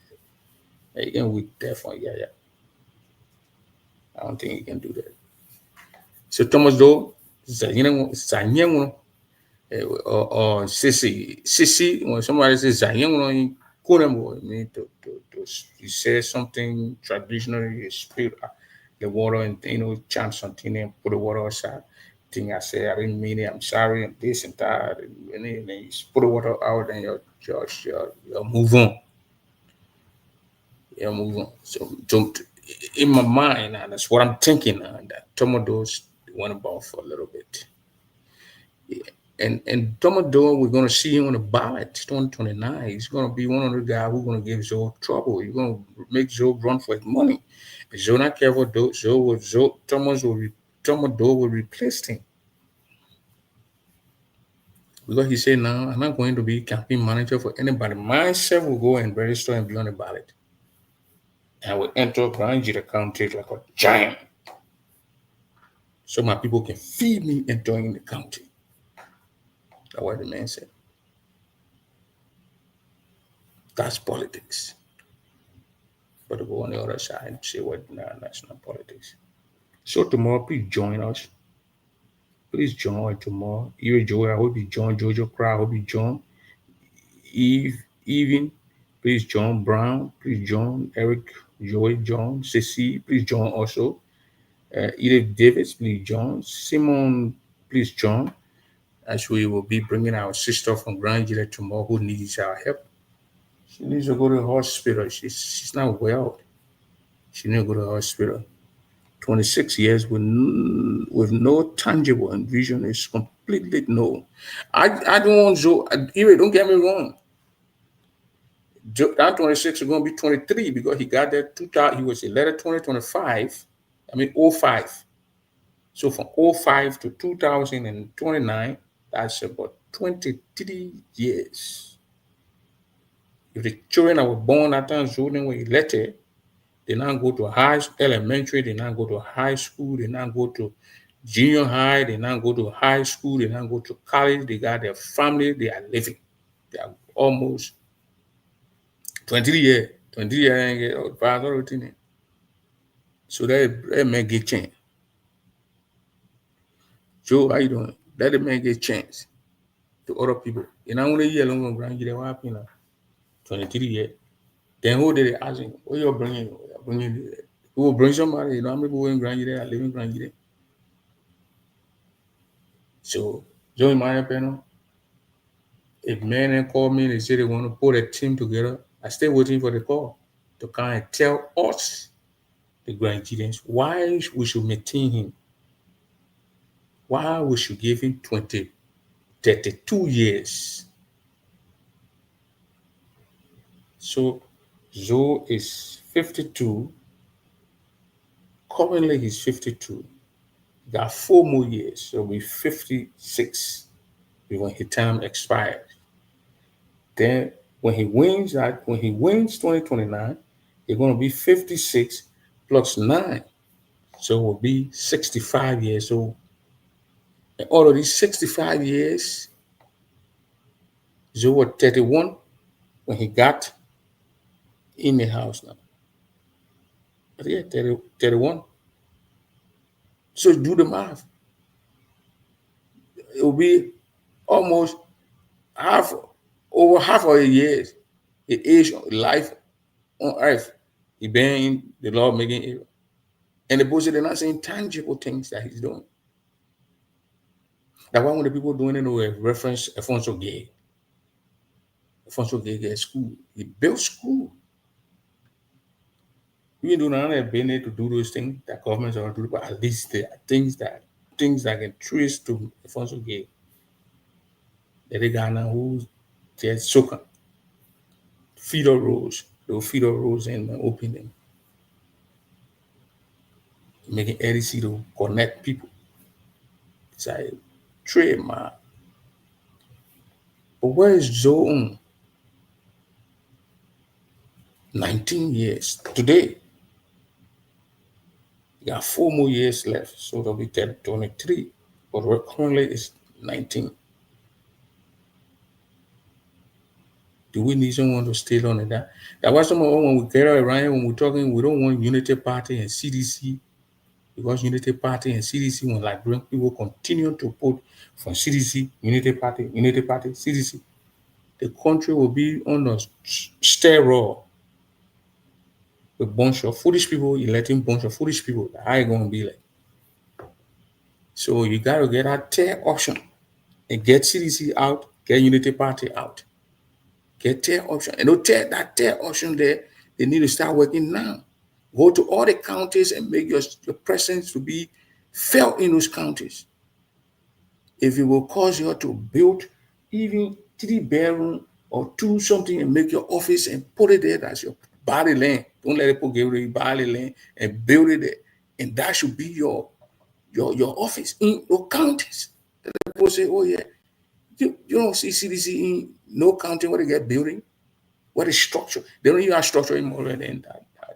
B: You can with death on yeah. I don't think he can do that. So Thomas though, Zanyango or Sissy, when somebody says Zanyango in Kuremo, I mean to you say something traditional, you spill the water and chant something and put the water aside. Thing I say, I didn't mean it, I'm sorry, and this and that, and then you put the water out and you'll move on. You'll move on. So in my mind, and that's what I'm thinking, that Tomado's went about for a little bit. Yeah. And Tomado, we're going to see him on the ballot 2029. He's going to be one of the guys who's going to give Zoe trouble. He's going to make Zoe run for his money. If Zoe not careful, Tomado will replace him. Because he said, no, I'm not going to be campaign manager for anybody. Myself will go and register and be on the ballot. And I will enter Grangita County like a giant. So my people can feed me entering the county. That's what the man said. That's politics. But to go on the other side and say, well, no, that's not politics. So tomorrow, please join us. Please join tomorrow. Joey, I hope you join. Jojo Cry, I hope you join. Even Please join Brown. Please join Eric, Joy, John, Ceci. Please join also. Edith Davis, please join. Simon, please join. As we will be bringing our sister from Grand Gila tomorrow who needs our help. She needs to go to the hospital. She's not well. She needs to go to the hospital. 26 years with no tangible and vision is completely no. I don't want Joe. Don't get me wrong. That 26 is going to be 23 because he got there 2000. He was a letter 2025. I mean 05. So from 05 to 2029, that's about 23 years. If the children that were born at that time were elected, they now go to elementary, they now go to high school, they now go to junior high, they now go to high school, they now go to college, they got their family, they are living. They are almost 23 years. 23 years, everything. So that may get chance. Joe, how you doing? Let the man get chance to other people. And I only year long Grand Gila, what happened now? 23 years. Then who did they ask him? What you bringing? Who will bring somebody? You know how many people in Grand Gila are living in Grand Gila? So, Joe, in my opinion, if men call me and they say they want to put a team together, I still waiting for the call to kind of tell us, the Grand Gileans, why we should maintain him. Why we should give him 32 years. So, Joe is 52. Currently, he's 52. He got 4 more years, so he'll be 56 when his term expires. Then, when he wins 2029, he's going to be 56 plus 9, so it will be 65 years old. And all of these 65 years, Joe was 31 when he got in the house now. But yeah, 31. So do the math. It will be almost over half of a year, the age of life on earth. He been the Lord making it. And the bullshit, they're not saying tangible things that he's doing. That's why when the people doing it with reference Alfonso Gay. Alfonso Gay get school. He built school. We do not have been able to do those things that governments are doing, but at least there are things that can trace to Alfonso Gay. The Ghana who's just soaking. Feeder rows. They'll feeder rows and open them. Making it easy to connect people. It's a trademark. But where is Joe? 19 years. Today, you got 4 more years left, so it'll be 23. But currently it's 19. Do we need someone to stay on that? That's why someone when we get around here, when we're talking, we don't want Unity Party and CDC, because Unity Party and CDC when like bring people continue to put from CDC, Unity Party, CDC, the country will be on a steroid. A bunch of foolish people electing bunch of foolish people. How you gonna be like? So you gotta get that tear option and get CDC out, get Unity Party out. Get tear option. And that tear option there, they need to start working now. Go to all the counties and make your presence to be felt in those counties. If it will cause you to build even 3 bedroom or 2 something and make your office and put it there, that's your body land. Don't let people give you body land and build it there. And that should be your office in your counties. People say, oh yeah, you don't see CDC in no county where they get building, what is structure. They don't even have structure anymore than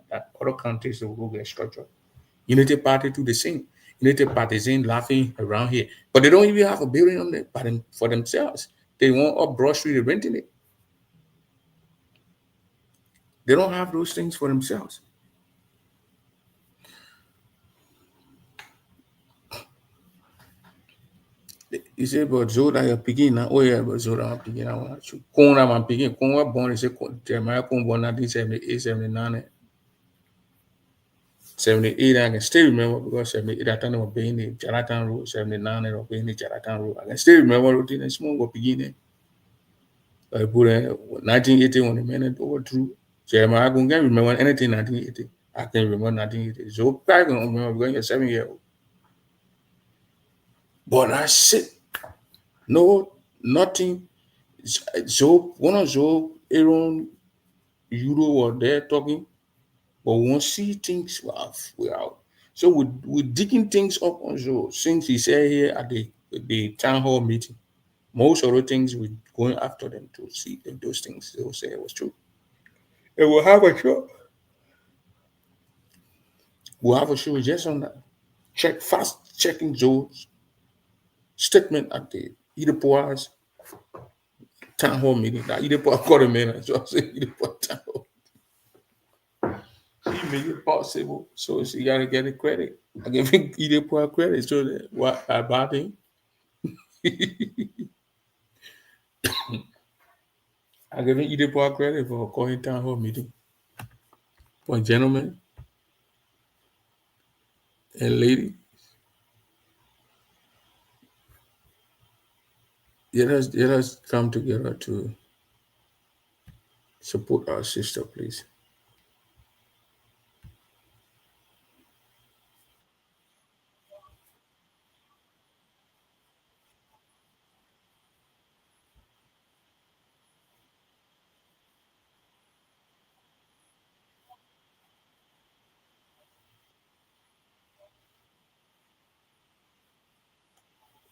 B: that other countries will get structure. Unity Party do the same. Unity Party is in laughing around here. But they don't even have a building on it for themselves. They want up Broad Street renting it. They don't have those things for themselves. He said, but Zoda, you're picking now. Oh, yeah, but Zoda, I'm picking. I want to. Kung I'm picking. Kung was born, he said, Jeremiah Kung born 1978, 79, 78. I can still remember because 78, I thought I was being the Jonathan Road, 79, I was being the Jonathan Road. I can still remember what the small go beginning. I put 1980 when the man overthrew. Jeremiah Kung can't remember anything 1980. I can remember 1980. So I can remember because you're 7 years old. But I said, no, nothing. So one of Joe, Aaron, Euro were there talking, but we won't see things we're out. So we're digging things up on Joe since he said here at the town hall meeting. Most of the things we're going after them to see if those things they will say it was true. And we'll have a show. We'll have a show just on that. Fast checking Joe's statement at the Idapoa's town hall meeting. Now Idapoa got a man, so I say Idapoa town hall. She made it possible, so she gotta get the credit. I give Idapoa credit, so that what about him? I give Idapoa credit for calling town hall meeting. For gentlemen and lady, let us come together to support our sister, please.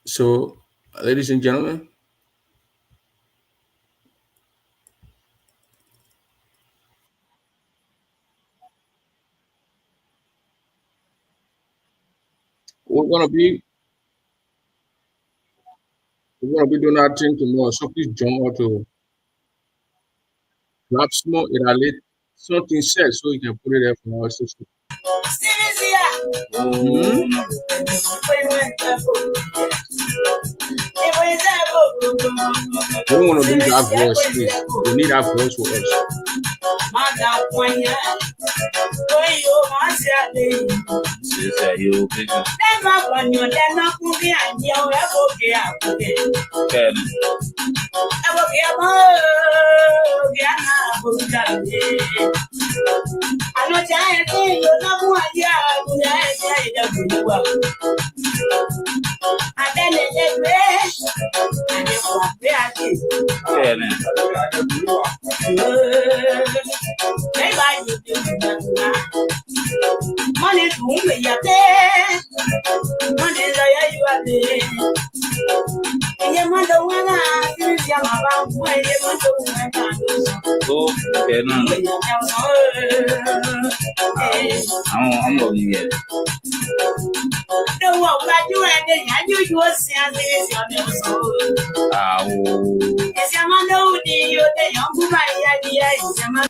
B: So, ladies and gentlemen, we're gonna be doing our thing tomorrow. So please join us to grab small evaluate something said so you can put it there for our sister. Mhm. We don't want to lose our voice, please. We need our voice for us.
F: Money to me, ya pay. Money la ya you are there. And your mother when I finish your about where your mother went on.
A: I'm going to get
F: Don't walk like you and then you was saying this your name so. Yes, your mother would you the young idea is your mother.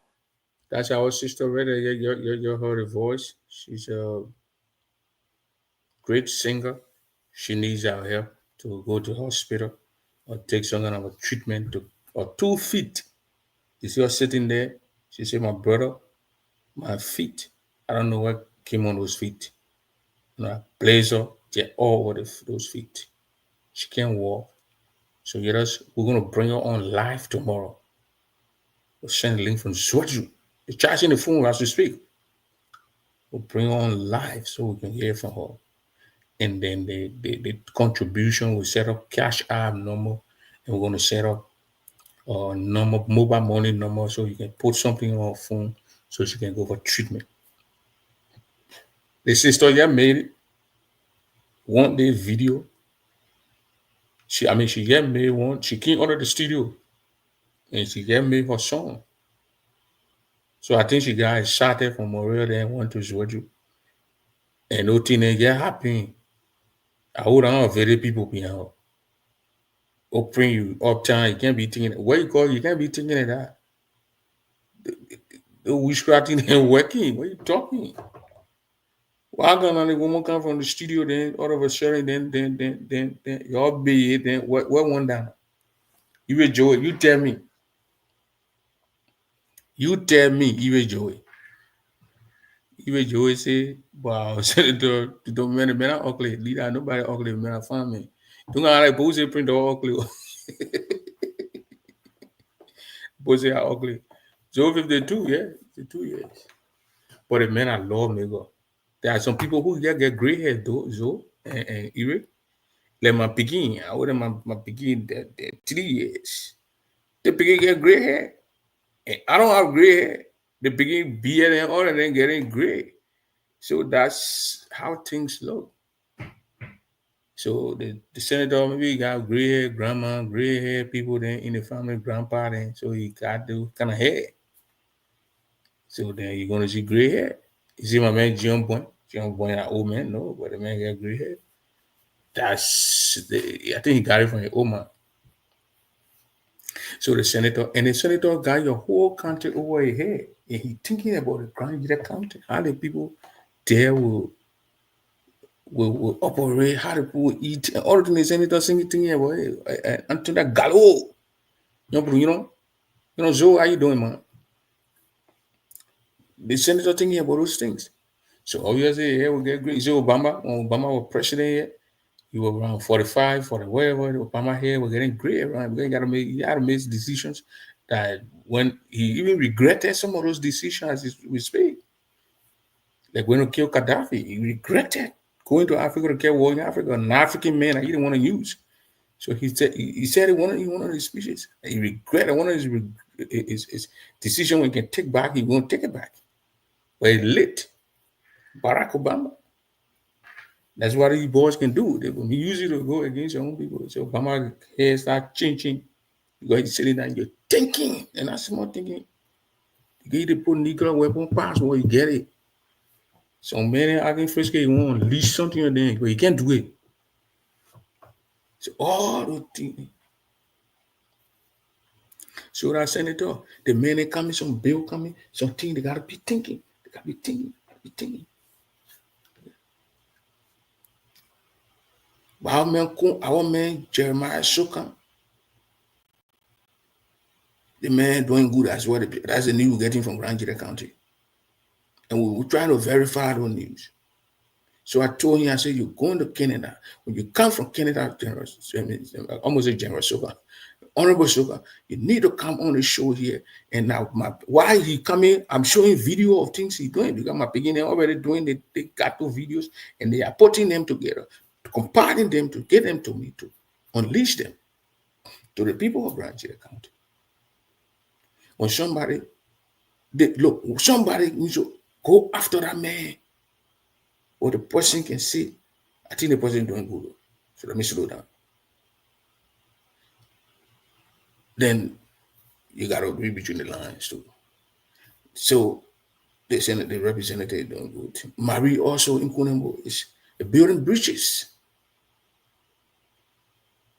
B: That's our sister Rita. You heard her voice. She's a great singer. She needs our help to go to hospital or take some kind of a treatment to or 2 feet. You see her sitting there. She said, "My brother, my feet. I don't know what came on those feet. Blazer, they're all over those feet. She can't walk. So we're gonna bring her on live tomorrow. We'll send a link from Zwaju. It's charging the phone as we speak. We'll bring her on live so we can hear from her. And then the contribution, we set up cash app number, and we're gonna set up a number, mobile money number, so you can put something on her phone so she can go for treatment. The sister made it. 1 day video. She made one. She came under the studio and she made her song. So I think she got excited from Maria and went to Georgia. And no teenager happy. I would have very people behind her. Open you uptown, you can't be thinking where you go, you can't be thinking of that. The witchcrafting and working. What are you talking? Why gonna the woman come from the studio? Then all of a sudden, then y'all be then what one down? You will Joey. You tell me. You tell me. You will Joey. You will Joey say, "Wow, Senator, the man ugly leader. Nobody ugly man find me. Don't like both print all ugly. Both are ugly. So 52, yeah, 52 years. But the men are lawmaker. There are some people who get gray hair though, and Eric. Like my picking, I would my picking that 3 years. The picking get gray hair. And I don't have gray hair. The picking beard and all and then getting gray. So that's how things look. So the senator maybe got gray hair, grandma, gray hair, people then in the family, grandpa then. So he got the kind of hair. So then you're gonna see gray hair. You see my man John Boy, an old man, no, but the man got gray hair. I think he got it from your old man. So the senator got your whole country over your head. And he thinking about the Grand Jury County, how the people there will operate, how the people will eat, and all the senator thinking about it. Until that gallo. You know, Joe, how you doing, man? The senator thinking about those things. So obviously, yeah, we get great. So Obama, when Obama was president here, he was around 45, 40, whatever. Obama here was getting gray around. He gotta make decisions that when he even regretted some of those decisions as we speak. Like when he killed Gaddafi, he regretted going to Africa to kill war in Africa, an African man that he didn't want to use. So he said he wanted one of his speeches. He regretted one of his decision when he can take back, he won't take it back. But he lit Barack Obama. That's what these boys can do. They will use you to go against your own people. So Obama hair start changing. You got to sitting down, you're thinking, and that's smart thinking. You get to put nuclear weapon pass where you get it. So many I can first you want to unleash something on them, but you can't do it. So all those things. So that senator, the men they coming, some bill coming, something they gotta be thinking. They gotta be thinking. Our man Jeremiah Shokan, the man doing good as well. That's the news we're getting from Grand Jury County. And we were trying to verify those news. So I told him, I said, you're going to Canada. When you come from Canada, almost a General Shokan, Honorable Shokan, you need to come on the show here. And now, why he coming, I'm showing video of things he's doing because my beginning already doing they got two videos and they are putting them together, compiling them to get them to me to unleash them to the people of Grand Jury County. When somebody needs to go after that man, or the person can see, I think the person is doing good. So let me slow down. Then you got to read between the lines too. So the representative doing good. Marie also in Kunembo is building bridges.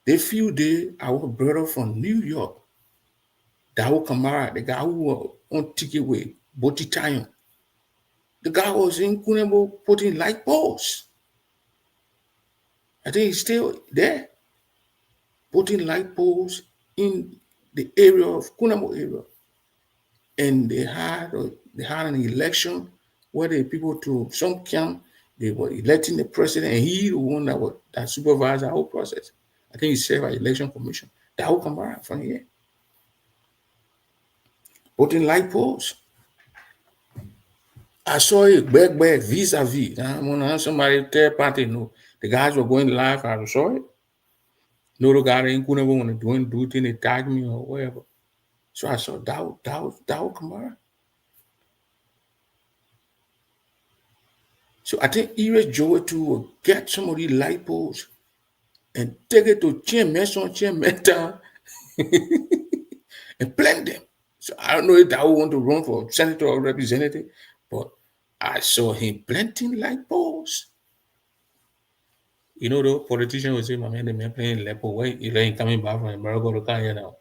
B: They feel our brother from New York, Dawo Kamara, the guy who was on ticket with Boti Tayon. The guy was in Kunembo putting light poles. I think he's still there, putting light poles in the area of Kunembo area. And they had an election where the people to some camp, they were electing the president, and he the one that supervised the whole process. I think he served by election commission. That will come around from here. Putting light poles. I saw it back vis-a-vis. When somebody third party know the guys were going live, I saw it. No, the guy ain't gonna want to do things, they tag me or whatever. So I saw Dawo Kamara. So I think Eric Joe to get some of these light poles and take it to Chien Meta and plant them. So I don't know if Dawo want to run for senator or representative, but I saw him planting light poles. You know, the politician will say, my man, the man playing light pole. Wait, he ain't coming back from America to come here now.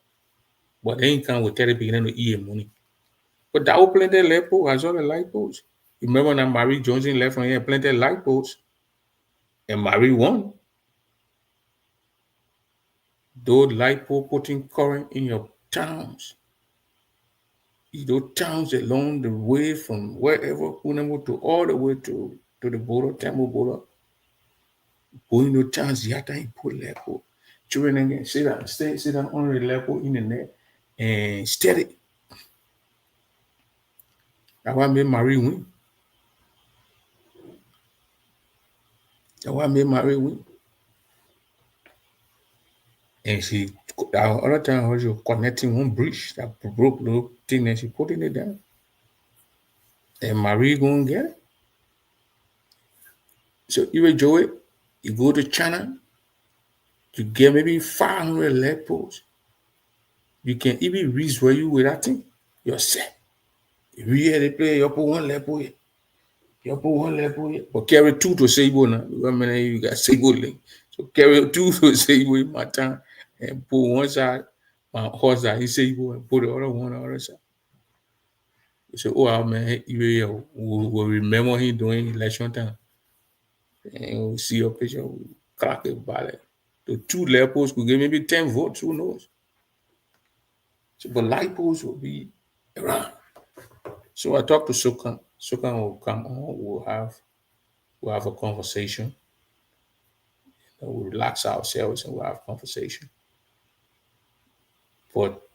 B: But they ain't come with therapy and to eat money. But Dawo planted light pole, I saw the light poles. You remember when Marie Johnson left from here and planted light posts, and Marie won. Those light poles putting current in your towns. Those towns along the way from wherever Kunamo to all the way to the border, Tamil border. Going to towns, yata in put level. Children again, sit down on the level in the net and steady. That's why made Marie win. That's why made Marie win. And she, other time, she was connecting one bridge that broke the thing and she putting it down. And Marie going to get it. So you enjoy it. You go to China, you get maybe 500 leg posts. You can even reach where you with that thing. You're set. If you hear they play, you put one leg post. You put one leg post. But carry two to Sable now. Because you got Sable link. So carry two to Sable in my time and put one side, my horse side, he Sable and put the other one on the other side. So, oh man, we'll remember him doing election time. And we'll see your picture, we'll crack it ballot. The two leg posts could give maybe 10 votes, who knows? So, but light posts will be around. So I talked to Sukan. Sukan will come on, we'll have a conversation. We'll relax ourselves and we'll have a conversation. But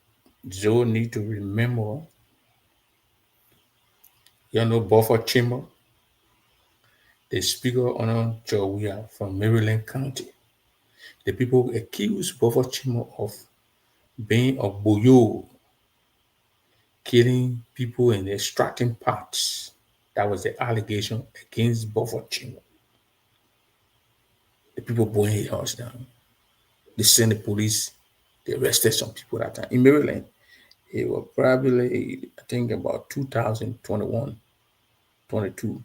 B: Joe need to remember, you know, Beaufort Chamber, the Speaker Honor Joe from Maryland County. The people accuse Beaufort Chamber of being a boyo, killing people and extracting parts. That was the allegation against Beaufort Chamber. The people burning the house down. They sent the police. They arrested some people that time. In Maryland, it was probably, I think, about 2021, 22.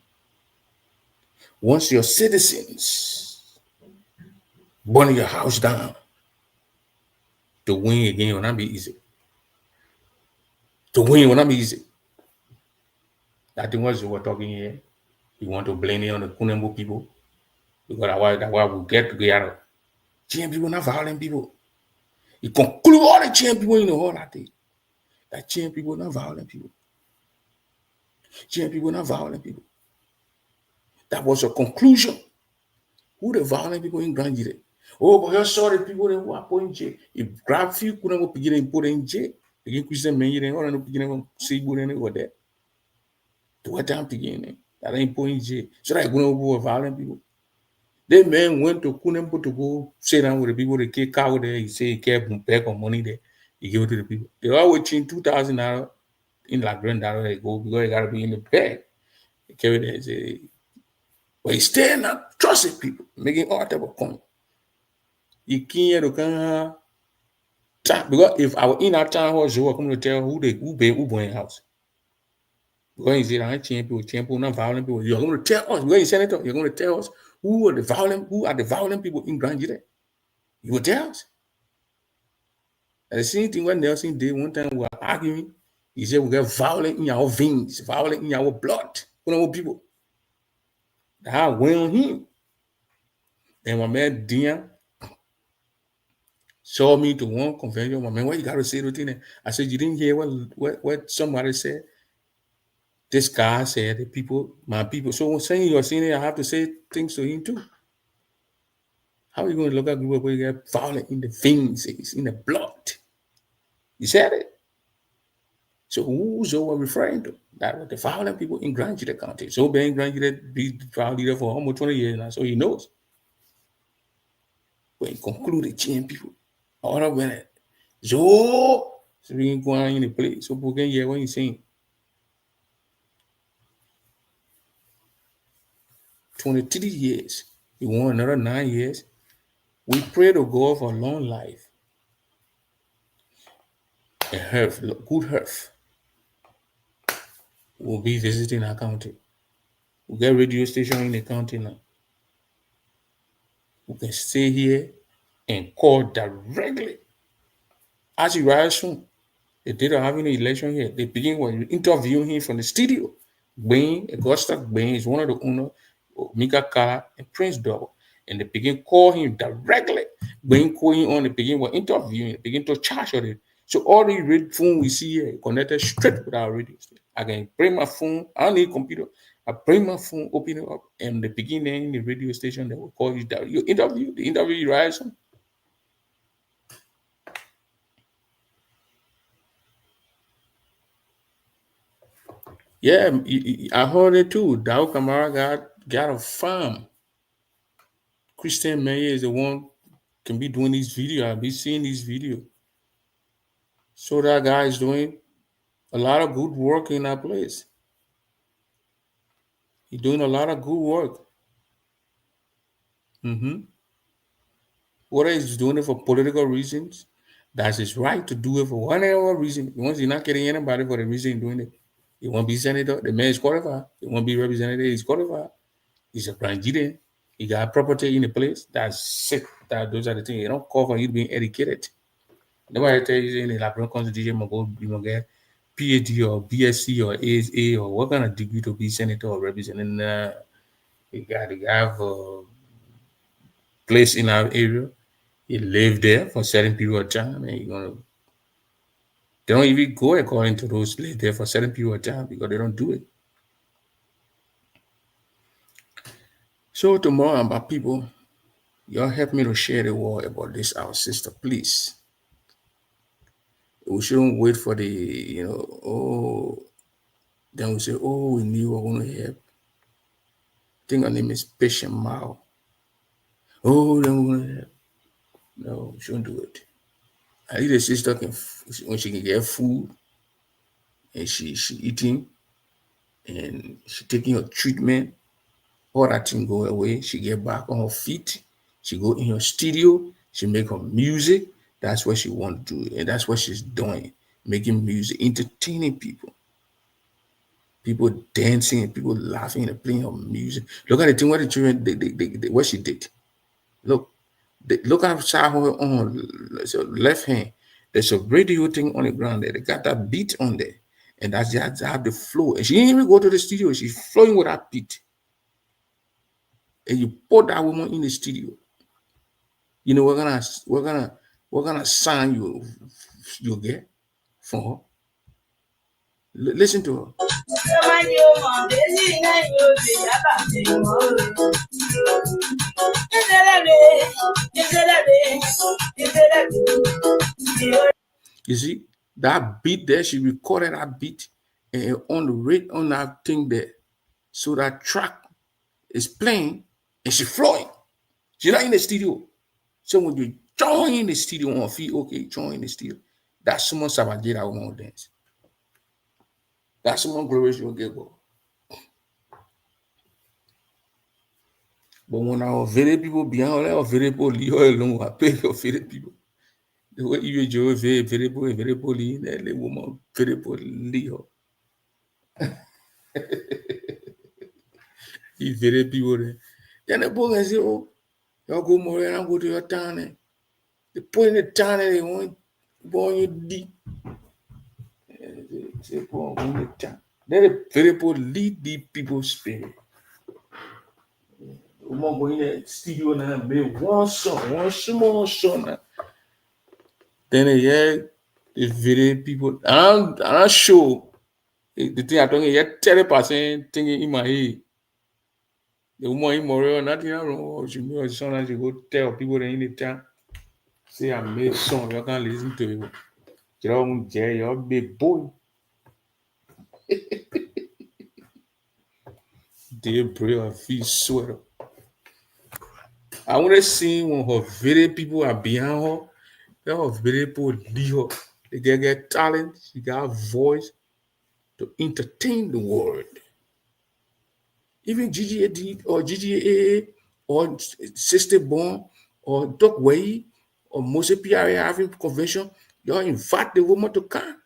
B: Once your citizens burn your house down, to win again will not be easy. To win will not be easy. I think what we're talking here, you want to blame it on the Kunembu people, because that's why we get together. GM people not violent people. You conclude all the GM people in the whole that day. That GM people not violent people. GM people not violent people. That was a conclusion. Who the violent people in Grand Jide? Oh, but you saw the people who are put in jail. If grab few couldn't go begin and put in jail. Again, Christian men, you don't know beginning to see good and over there. To what time beginning? That ain't put in jail. So that going to go violent people. The men went to Kunembo to go sit down with the people, they kick out there. He say he kept back on money there. He give it to the people. They always change $2,000 in like $1,000 they go because they gotta be in the bag. They carry there and say, but he's staying up, trusting people, making all type of coin. You can't because if I were in our town hall, so I come to tell who buying house. Because he said, I ain't champion, not violent people. You're going to tell us, because you senator, you're going to tell us who are the violent people in Grand Jide. You will tell us. And the same thing when Nelson did one time we were arguing, he said we get violent in our veins, violent in our blood, our people. That went on him. And my man Dian saw me to one convention. My man, what you got to say to thing? I said, you didn't hear what somebody said? This guy said the people, my people. So when saying you're saying it, I have to say things to him too. How are you going to look at people where you get violent in the veins, it's in the blood? You said it. So who's Zoe referring to? That was the violent people in Grand Jide County. So being Grand Jide be the trial leader for almost 20 years now, so he knows. But he concluded GM people. All of it. So we ain't going in the place. So people can hear what he's saying. 23 years. He won another 9 years. We pray to God for long life. And health, good health. We'll be visiting our county. We'll get radio station in the county now. We can stay here and call directly. As he rise soon, the day of having an election here, they begin with interviewing him from the studio. Bain, Augusta Bain is one of the owner of Mika Kala and Prince Double. And they begin call him directly. Bain call him on, they begin with interviewing, they begin to charge of it. So all the red phone we see here connected straight with our radio station. I can bring my phone, I don't need a computer. I bring my phone, open it up, and the beginning in the radio station that will call you down. You interview, the interview you rise on. Yeah, I heard it too. Dow Kamara got a farm. Christian Mayer is the one can be doing these videos. I'll be seeing these videos. So that guy is doing a lot of good work in that place. He's doing a lot of good work. Whether he's doing it for political reasons, that's his right to do it for whatever reason. Once he's not getting anybody for the reason he's doing it, he won't be senator. The man is qualified. He won't be representative. He's qualified. He's a Nigerian. He got property in the place. That's sick. Those are the things. You don't call for you being educated. Nobody tell you in the Labrador Constitution you will get PhD or BSc or ASA or what kind of degree to be senator or representing. You got to have a place in our area. You live there for a certain period of time, and you're gonna. They don't even go according to those live there for a certain period of time because they don't do it. So tomorrow, my people, y'all help me to share the word about this our sister, please. We shouldn't wait for the, then we say, we knew we were going to help. I think her name is Patient Mao. Then we're going to help. No, we shouldn't do it. At least the sister can, when she can get food, and she eating, and she taking her treatment, all that thing go away. She get back on her feet. She go in her studio. She make her music. That's what she want to do, and that's what she's doing, making music, entertaining people. People dancing, people laughing, and playing her music. Look at the thing what the children, what she did. Look outside her on left hand. There's a radio thing on the ground there. They got that beat on there, and that's just have the flow. And she didn't even go to the studio. She's flowing with that beat. And you put that woman in the studio. You know we're gonna sign you get for her. Listen to her. You see that beat there, she recorded that beat and on that thing there. So that track is playing and she's flowing. She's not in the studio. So when you join in the studio on feel okay, join the studio. That's someone Savage that won't dance. That's someone glorious you'll get go. But when our very people behind our very people leave alone, I pay your very people. The way you enjoy very leave the woman very leave. These very people there. Then the boy say, y'all go more and go to your town. They put in the town and they want you deep. They put in the town. Then the very people lead the people's spirit. We want go in the studio and make one small song. Then the very people. I'm sure the thing I'm talking about, 30% thinking in my head. The woman in Montreal, nothing wrong. She made a song and she go tell people in the town. Say I made a song, you can't listen to it. You're a big boy. They break her feet sweater. I want to see when her very people are behind her. Her very people lead her. They get talent. She got a voice to entertain the world. Even GGA did, or GGA, or Sister Born, or Doc Way, or Mose PRA having convention, y'all invite the woman to come.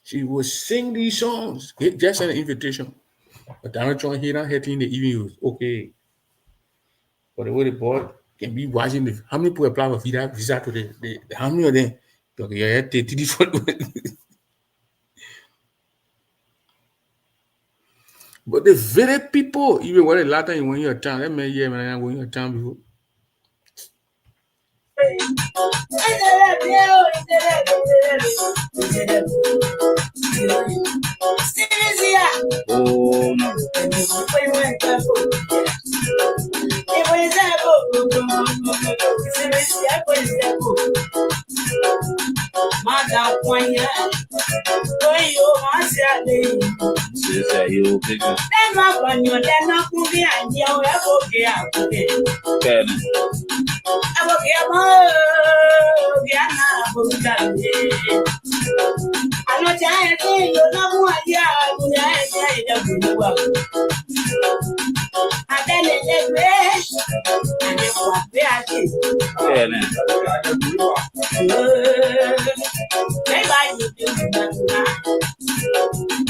B: She will sing these songs. Just an invitation. But I'm not trying to hear that hitting the evening. Okay. But the way the boy can be watching how many people apply for visa today? How many of them? Okay, But the very people, even when the latter you win your town, that may year when I win your town before.
A: Oh no. Yes, you bigger. Ken. Ken.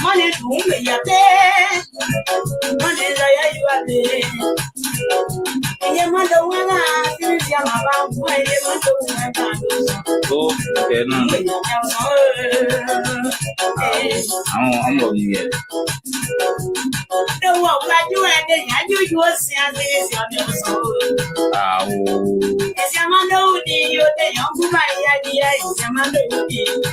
F: Money to me, ya money you are there. And mother, when I finish your about why you want to
A: Oh, okay, no. I'm going to get.
F: Don't walk like you and then I do you was this your soul.
A: Ah, oh.
F: Yes, your man know you, the young my idea is your man know you.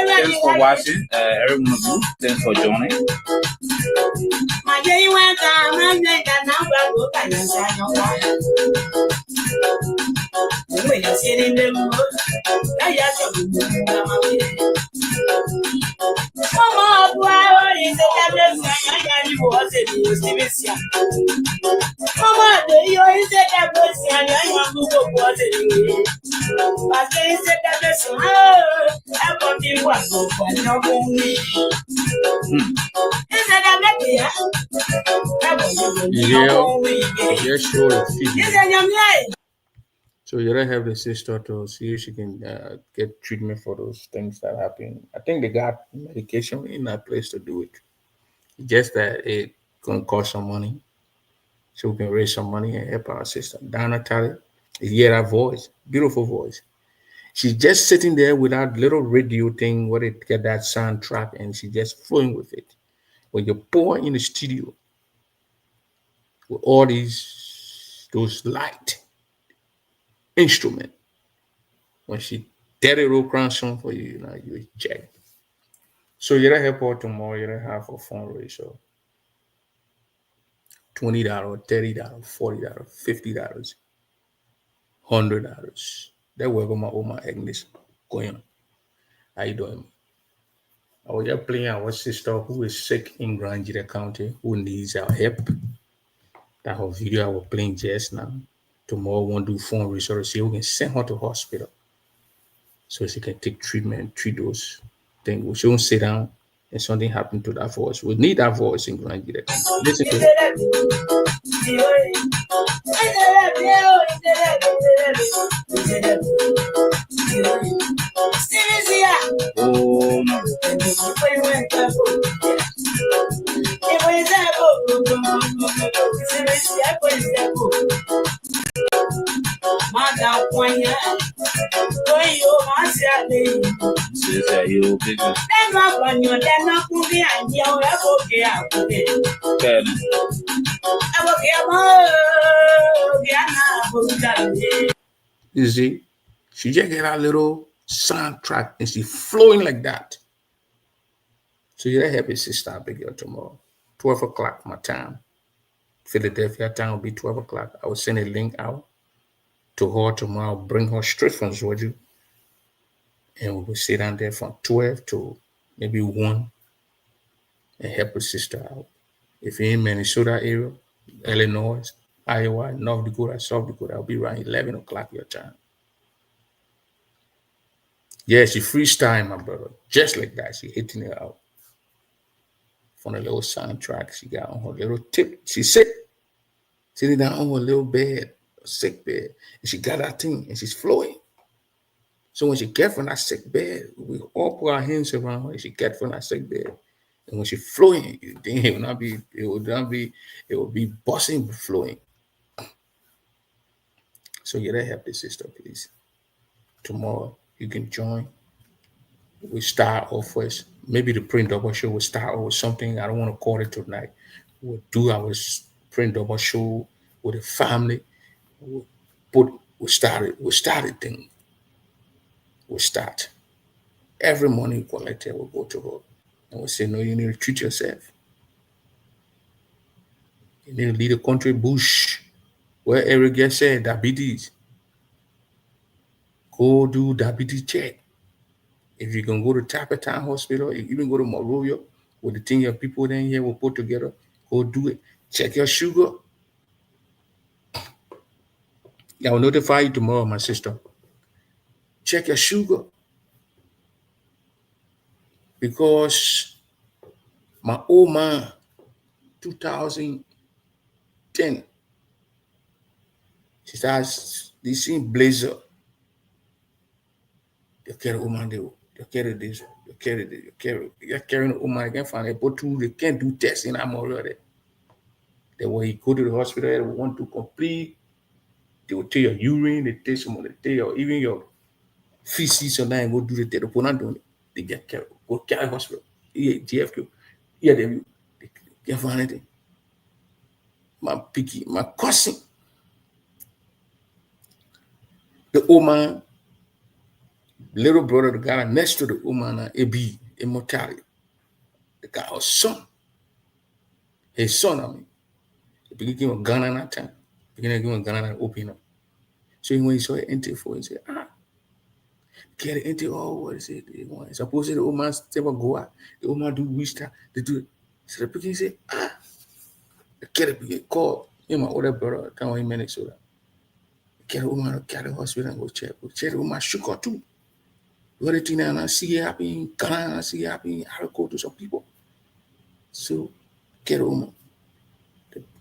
A: Thanks for watching, everyone of you. Thanks for joining.
F: My day went down and then I go back and say no one. When you're sitting there, I just Mama, why is the tablet? You was it? Mama, you is the tablet, and I am who was it? But they said that I want you one no only. Is that
B: Yeah, sure.
F: a
B: So you don't have the sister to see if she can get treatment for those things that happen. I think they got medication in that place to do it. Just that it gonna cost some money, so we can raise some money and help our sister. Donna Tyler, you hear that voice, beautiful voice. She's just sitting there with that little radio thing where it get that soundtrack, and she's just flowing with it. When you pour in the studio with all those light instrument, when she did a real crown song for you, you check. So you don't help her tomorrow, you don't have a fundraiser. $20, $30, $40, $50, $100. That way my Oma Agnes going on. How you doing? I was just playing our sister who is sick in Grand Jira County, who needs our help. That whole video I was playing just now. Tomorrow we'll do fundraiser, so we can send her to hospital so she can take treatment, treat those things. She won't sit down and something happened to that voice. We need that voice in Grand Jira County. Listen to it.
A: Oh no. Yes, you bigger. Ken.
B: You see, she just get a little soundtrack and she flowing like that. So you're happy sister, I'll be here tomorrow. 12 o'clock my time. Philadelphia time will be 12 o'clock. I will send a link out to her tomorrow, bring her straight from Georgia. And we will sit down there from 12 to maybe 1 and help her sister out. If you're in Minnesota area, Illinois, Iowa, North Dakota, South Dakota, I'll be around 11 o'clock your time. Yeah, she freestyle, my brother. Just like that. She hitting it out. From a little soundtrack she got on her little tip. She's sick. Sitting down on her little bed, a sick bed. And she got that thing and she's flowing. So when she get from that sick bed, we all put our hands around her and she get from that sick bed. And when she flowing, it will be busting flowing. So you gotta help the sister, please. tomorrow you can join. We start off with maybe the print double show will start off with something. I don't want to call it tonight. We'll do our print double show with the family. We started thing. We start. Every morning collector will go to her. And we say, no, you need to treat yourself. You need to leave the country bush. Where Eric gets said diabetes. Go do diabetes check. If you can go to Tappertown Hospital, you even go to Monrovia, with the thing your people then here will put together, go do it. Check your sugar. I will notify you tomorrow, my sister. Check your sugar. Because my old man, 2010, she starts, they see blazer. They carry woman, they carry this, they carry this, they're carrying a woman, they can't find it, but they can't do tests in Amorua. Then when you go to the hospital, they want to complete, they will take your urine, they take some of the take your even your feces and then go do the test. They not doing it. They get carried, go carry hospital. GFQ. Yeah, they can't find anything. My picky, my cousin, the old man, little brother, the guy next to the old man, AB, immortality. The guy was son. His son, I mean. The beginning gave him a gun at that time. Beginning gave him a gun and open up. So when he saw it enter for, he said, get it into what is it? They want. Suppose the old man step up go out. The old man do wish that they do it. So the beginning say, the kid begin call. You know, my older brother, come on in Minnesota. Get the old man to carry the hospital and go check. Go check the old man sugar too. What the thing and I see it happen, Ghana, I see it happen, I will go to some people. So get the old man.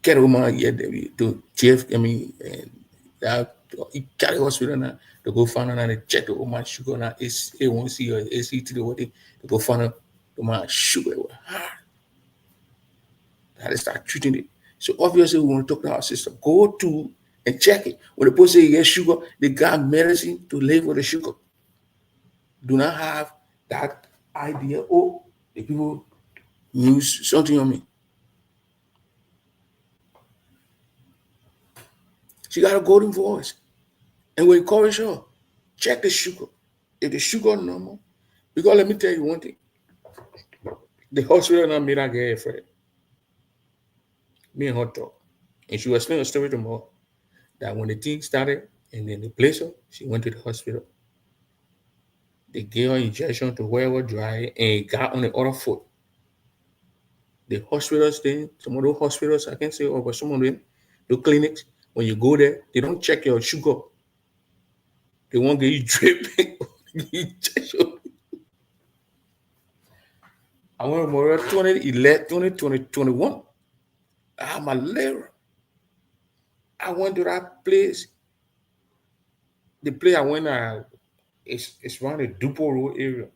B: Get the old man, yeah, they do Jeff, I mean, and that he carry hospital now. They go find out and they check the old man sugar now. It's A1C or AC3 what they go find out the man sugar was high. How they start treating it. So obviously we want to talk to our sister. Go to and check it. When the person say you get sugar, they got medicine to live with the sugar. Do not have that idea. Oh, the people use something on me. She got a golden voice. And we encourage her, check the sugar. If the sugar normal, because let me tell you one thing. The hospital now made her get afraid. Me and her talk. And she was explaining a story to me that when the thing started and then they placed her, she went to the hospital. They gave her injection to where it was dry and it got on the other foot. The hospitals then, some of those hospitals, I can't say over some of them, the clinics, when you go there, they don't check your sugar. They won't get you drip injection. I went more 2011, 2021. I had malaria. I went to that place. The place I went it's around the Dupo Road area.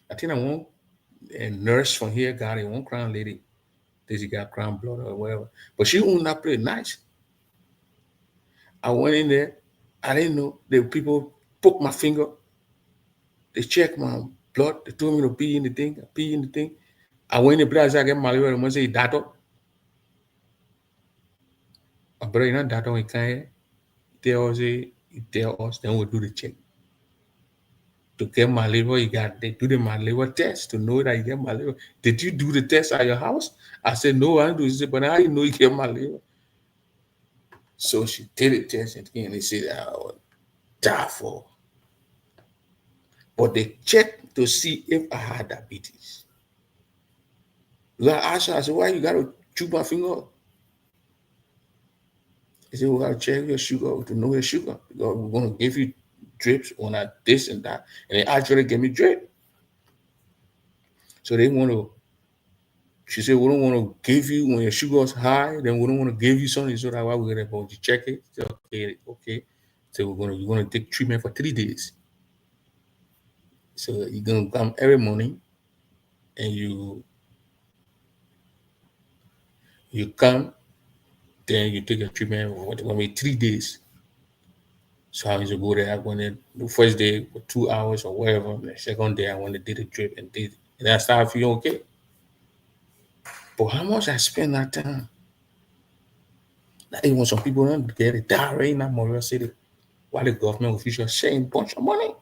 B: I think I went a nurse from here got it, one crown lady. She got crown blood or whatever. But she owned that place nice. I went in there. I didn't know. The people poked my finger. They checked my blood. They told me to pee in the thing. I pee in the thing. I went in the place. I get malaria. And I say, Dato. My brother, you know, Dato, he can't. Tell us, then we'll do the check. To get malaria, they do the malaria test to know that you get malaria. Did you do the test at your house? I said, no, I didn't do it. But how you know you get malaria? So she did the test and they said, I would die for. But they checked to see if I had diabetes. You got to ask her, I said, why you got to chew my finger? He said, we got to check your sugar to know your sugar. Because we're going to give you drips on that, this and that. And they actually gave me drip. So they want to, she said, we don't want to give you, when your sugar is high, then we don't want to give you something. So that's why we're going to check it. So, okay. So you're going to take treatment for 3 days. So you're going to come every morning and you come, then you take your treatment for 3 days. So I used to go there. I went in the first day for 2 hours or whatever. The second day I went to do the trip and did it. And I started feeling okay. But how much I spent that time? Like, even some people don't get it diarrhea in that Memorial City while the government officials sharing a bunch of money.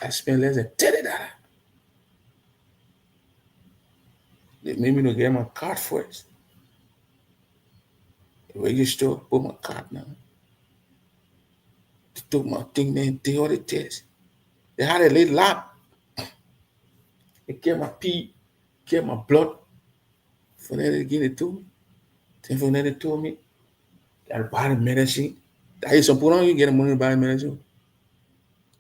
B: I spent less than $30. They made me to get my card first. Register, put my card now. They took my thing there and did all the tests. They had a little lab. They get my pee, get my blood. For them to give it to me. Then for them to told me, gotta buy the medicine. That is some put on you get the money to buy the medicine.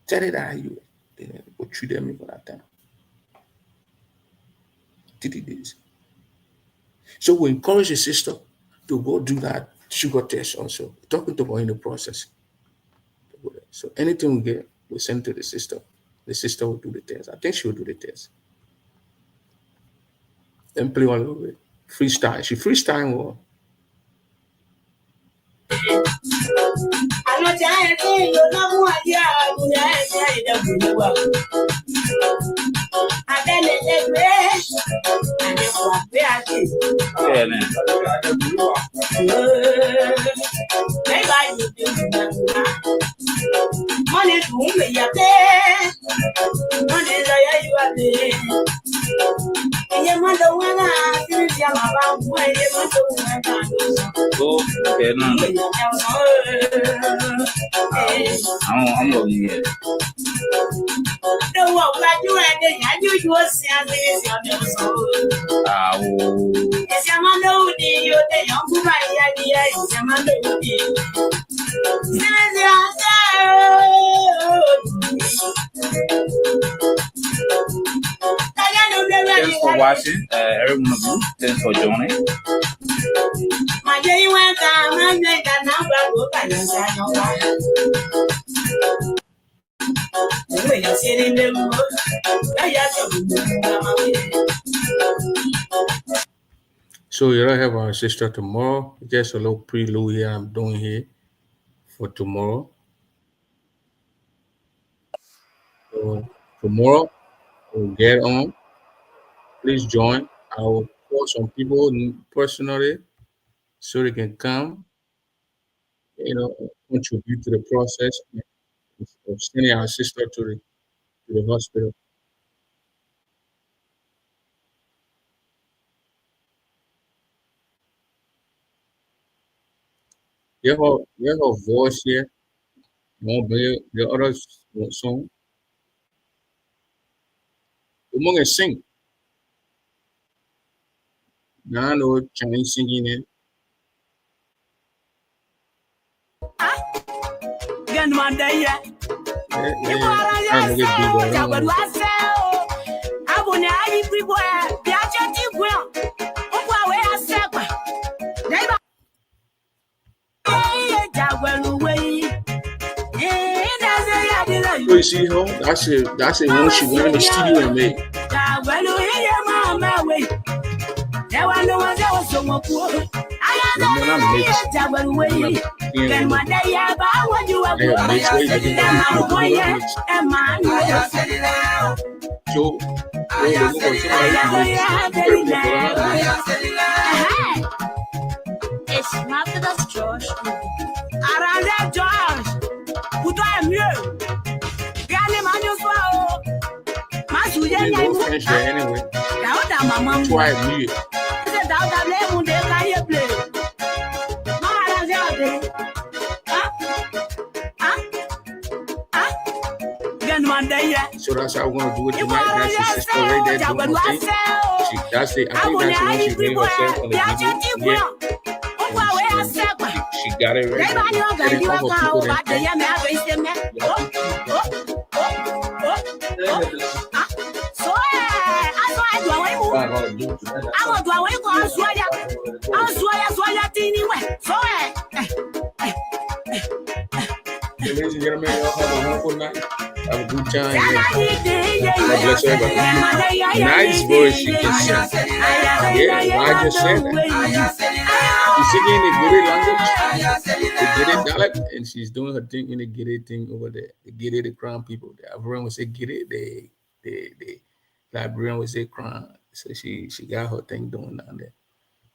B: $30 you. They go treat them for that time. 30 days. So we encourage the sister to go do that sugar test also. Talking to her in the process. So anything we get, we send to the sister. The sister will do the test. I think she will do the test. Then play one little bit. Freestyle. She freestyle more.
F: I'm not trying to say you're not more idea. I then let me and you are very
A: Yeah, man.
F: money to me, you pay. Money you are there. And your mother when I finish your about where you want to
A: Go. Okay, no. I'm going here.
F: No, what you are doing, I do you was saying,
A: Ah, oh.
F: it's your man, no, you're the young guy, it's your man,
A: Thanks for watching, everyone of you. Thanks for joining.
F: My day went down, and they got number when you're sitting there,
B: So you don't have our sister tomorrow. Just a little prelude here I'm doing here for tomorrow. So tomorrow we'll get on. Please join. I will call some people personally so they can come, contribute to the process of sending our sister to the hospital. You have a voice here. You want to play the other song? You want to sing? Now I know Chinese singing it.
F: Again, one day, yeah.
B: I'm gonna So you see her? That's a one she went in the studio and made.
F: It's marvelous, Josh. Around that Josh, who do I know?
B: We'll finish there anyway. Try it. So that's how we're gonna do it tonight. That's the sister right there doing her thing. I think that's the one she made herself on the video. Yeah. She got it right. Get it from her people ladies and gentlemen, y'all have a wonderful night. Have a good time. God bless everybody. Nice voice she can sing. Yeah, I just said that. She's singing in the Gede language, the Gede dialect, and she's doing her thing in the Gede thing over there. The Gede, the Crown people. The Ivorian would say Gede, the Liberian would say Crown. So she got her thing doing down there.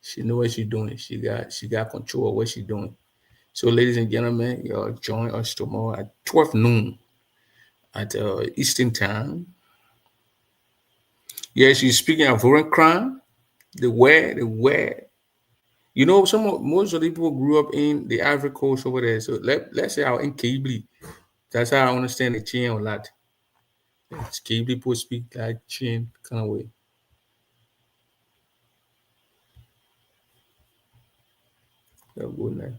B: She know what she's doing. She got control of what she's doing. So, ladies and gentlemen, y'all join us tomorrow at 12 noon at Eastern Time. Yeah, she's speaking of foreign crime. The where. You know, most of the people grew up in the Ivory Coast over there. So let's say out in Kibli. That's how I understand the chain a lot. Kibli people speak like chain kind of way. Good night.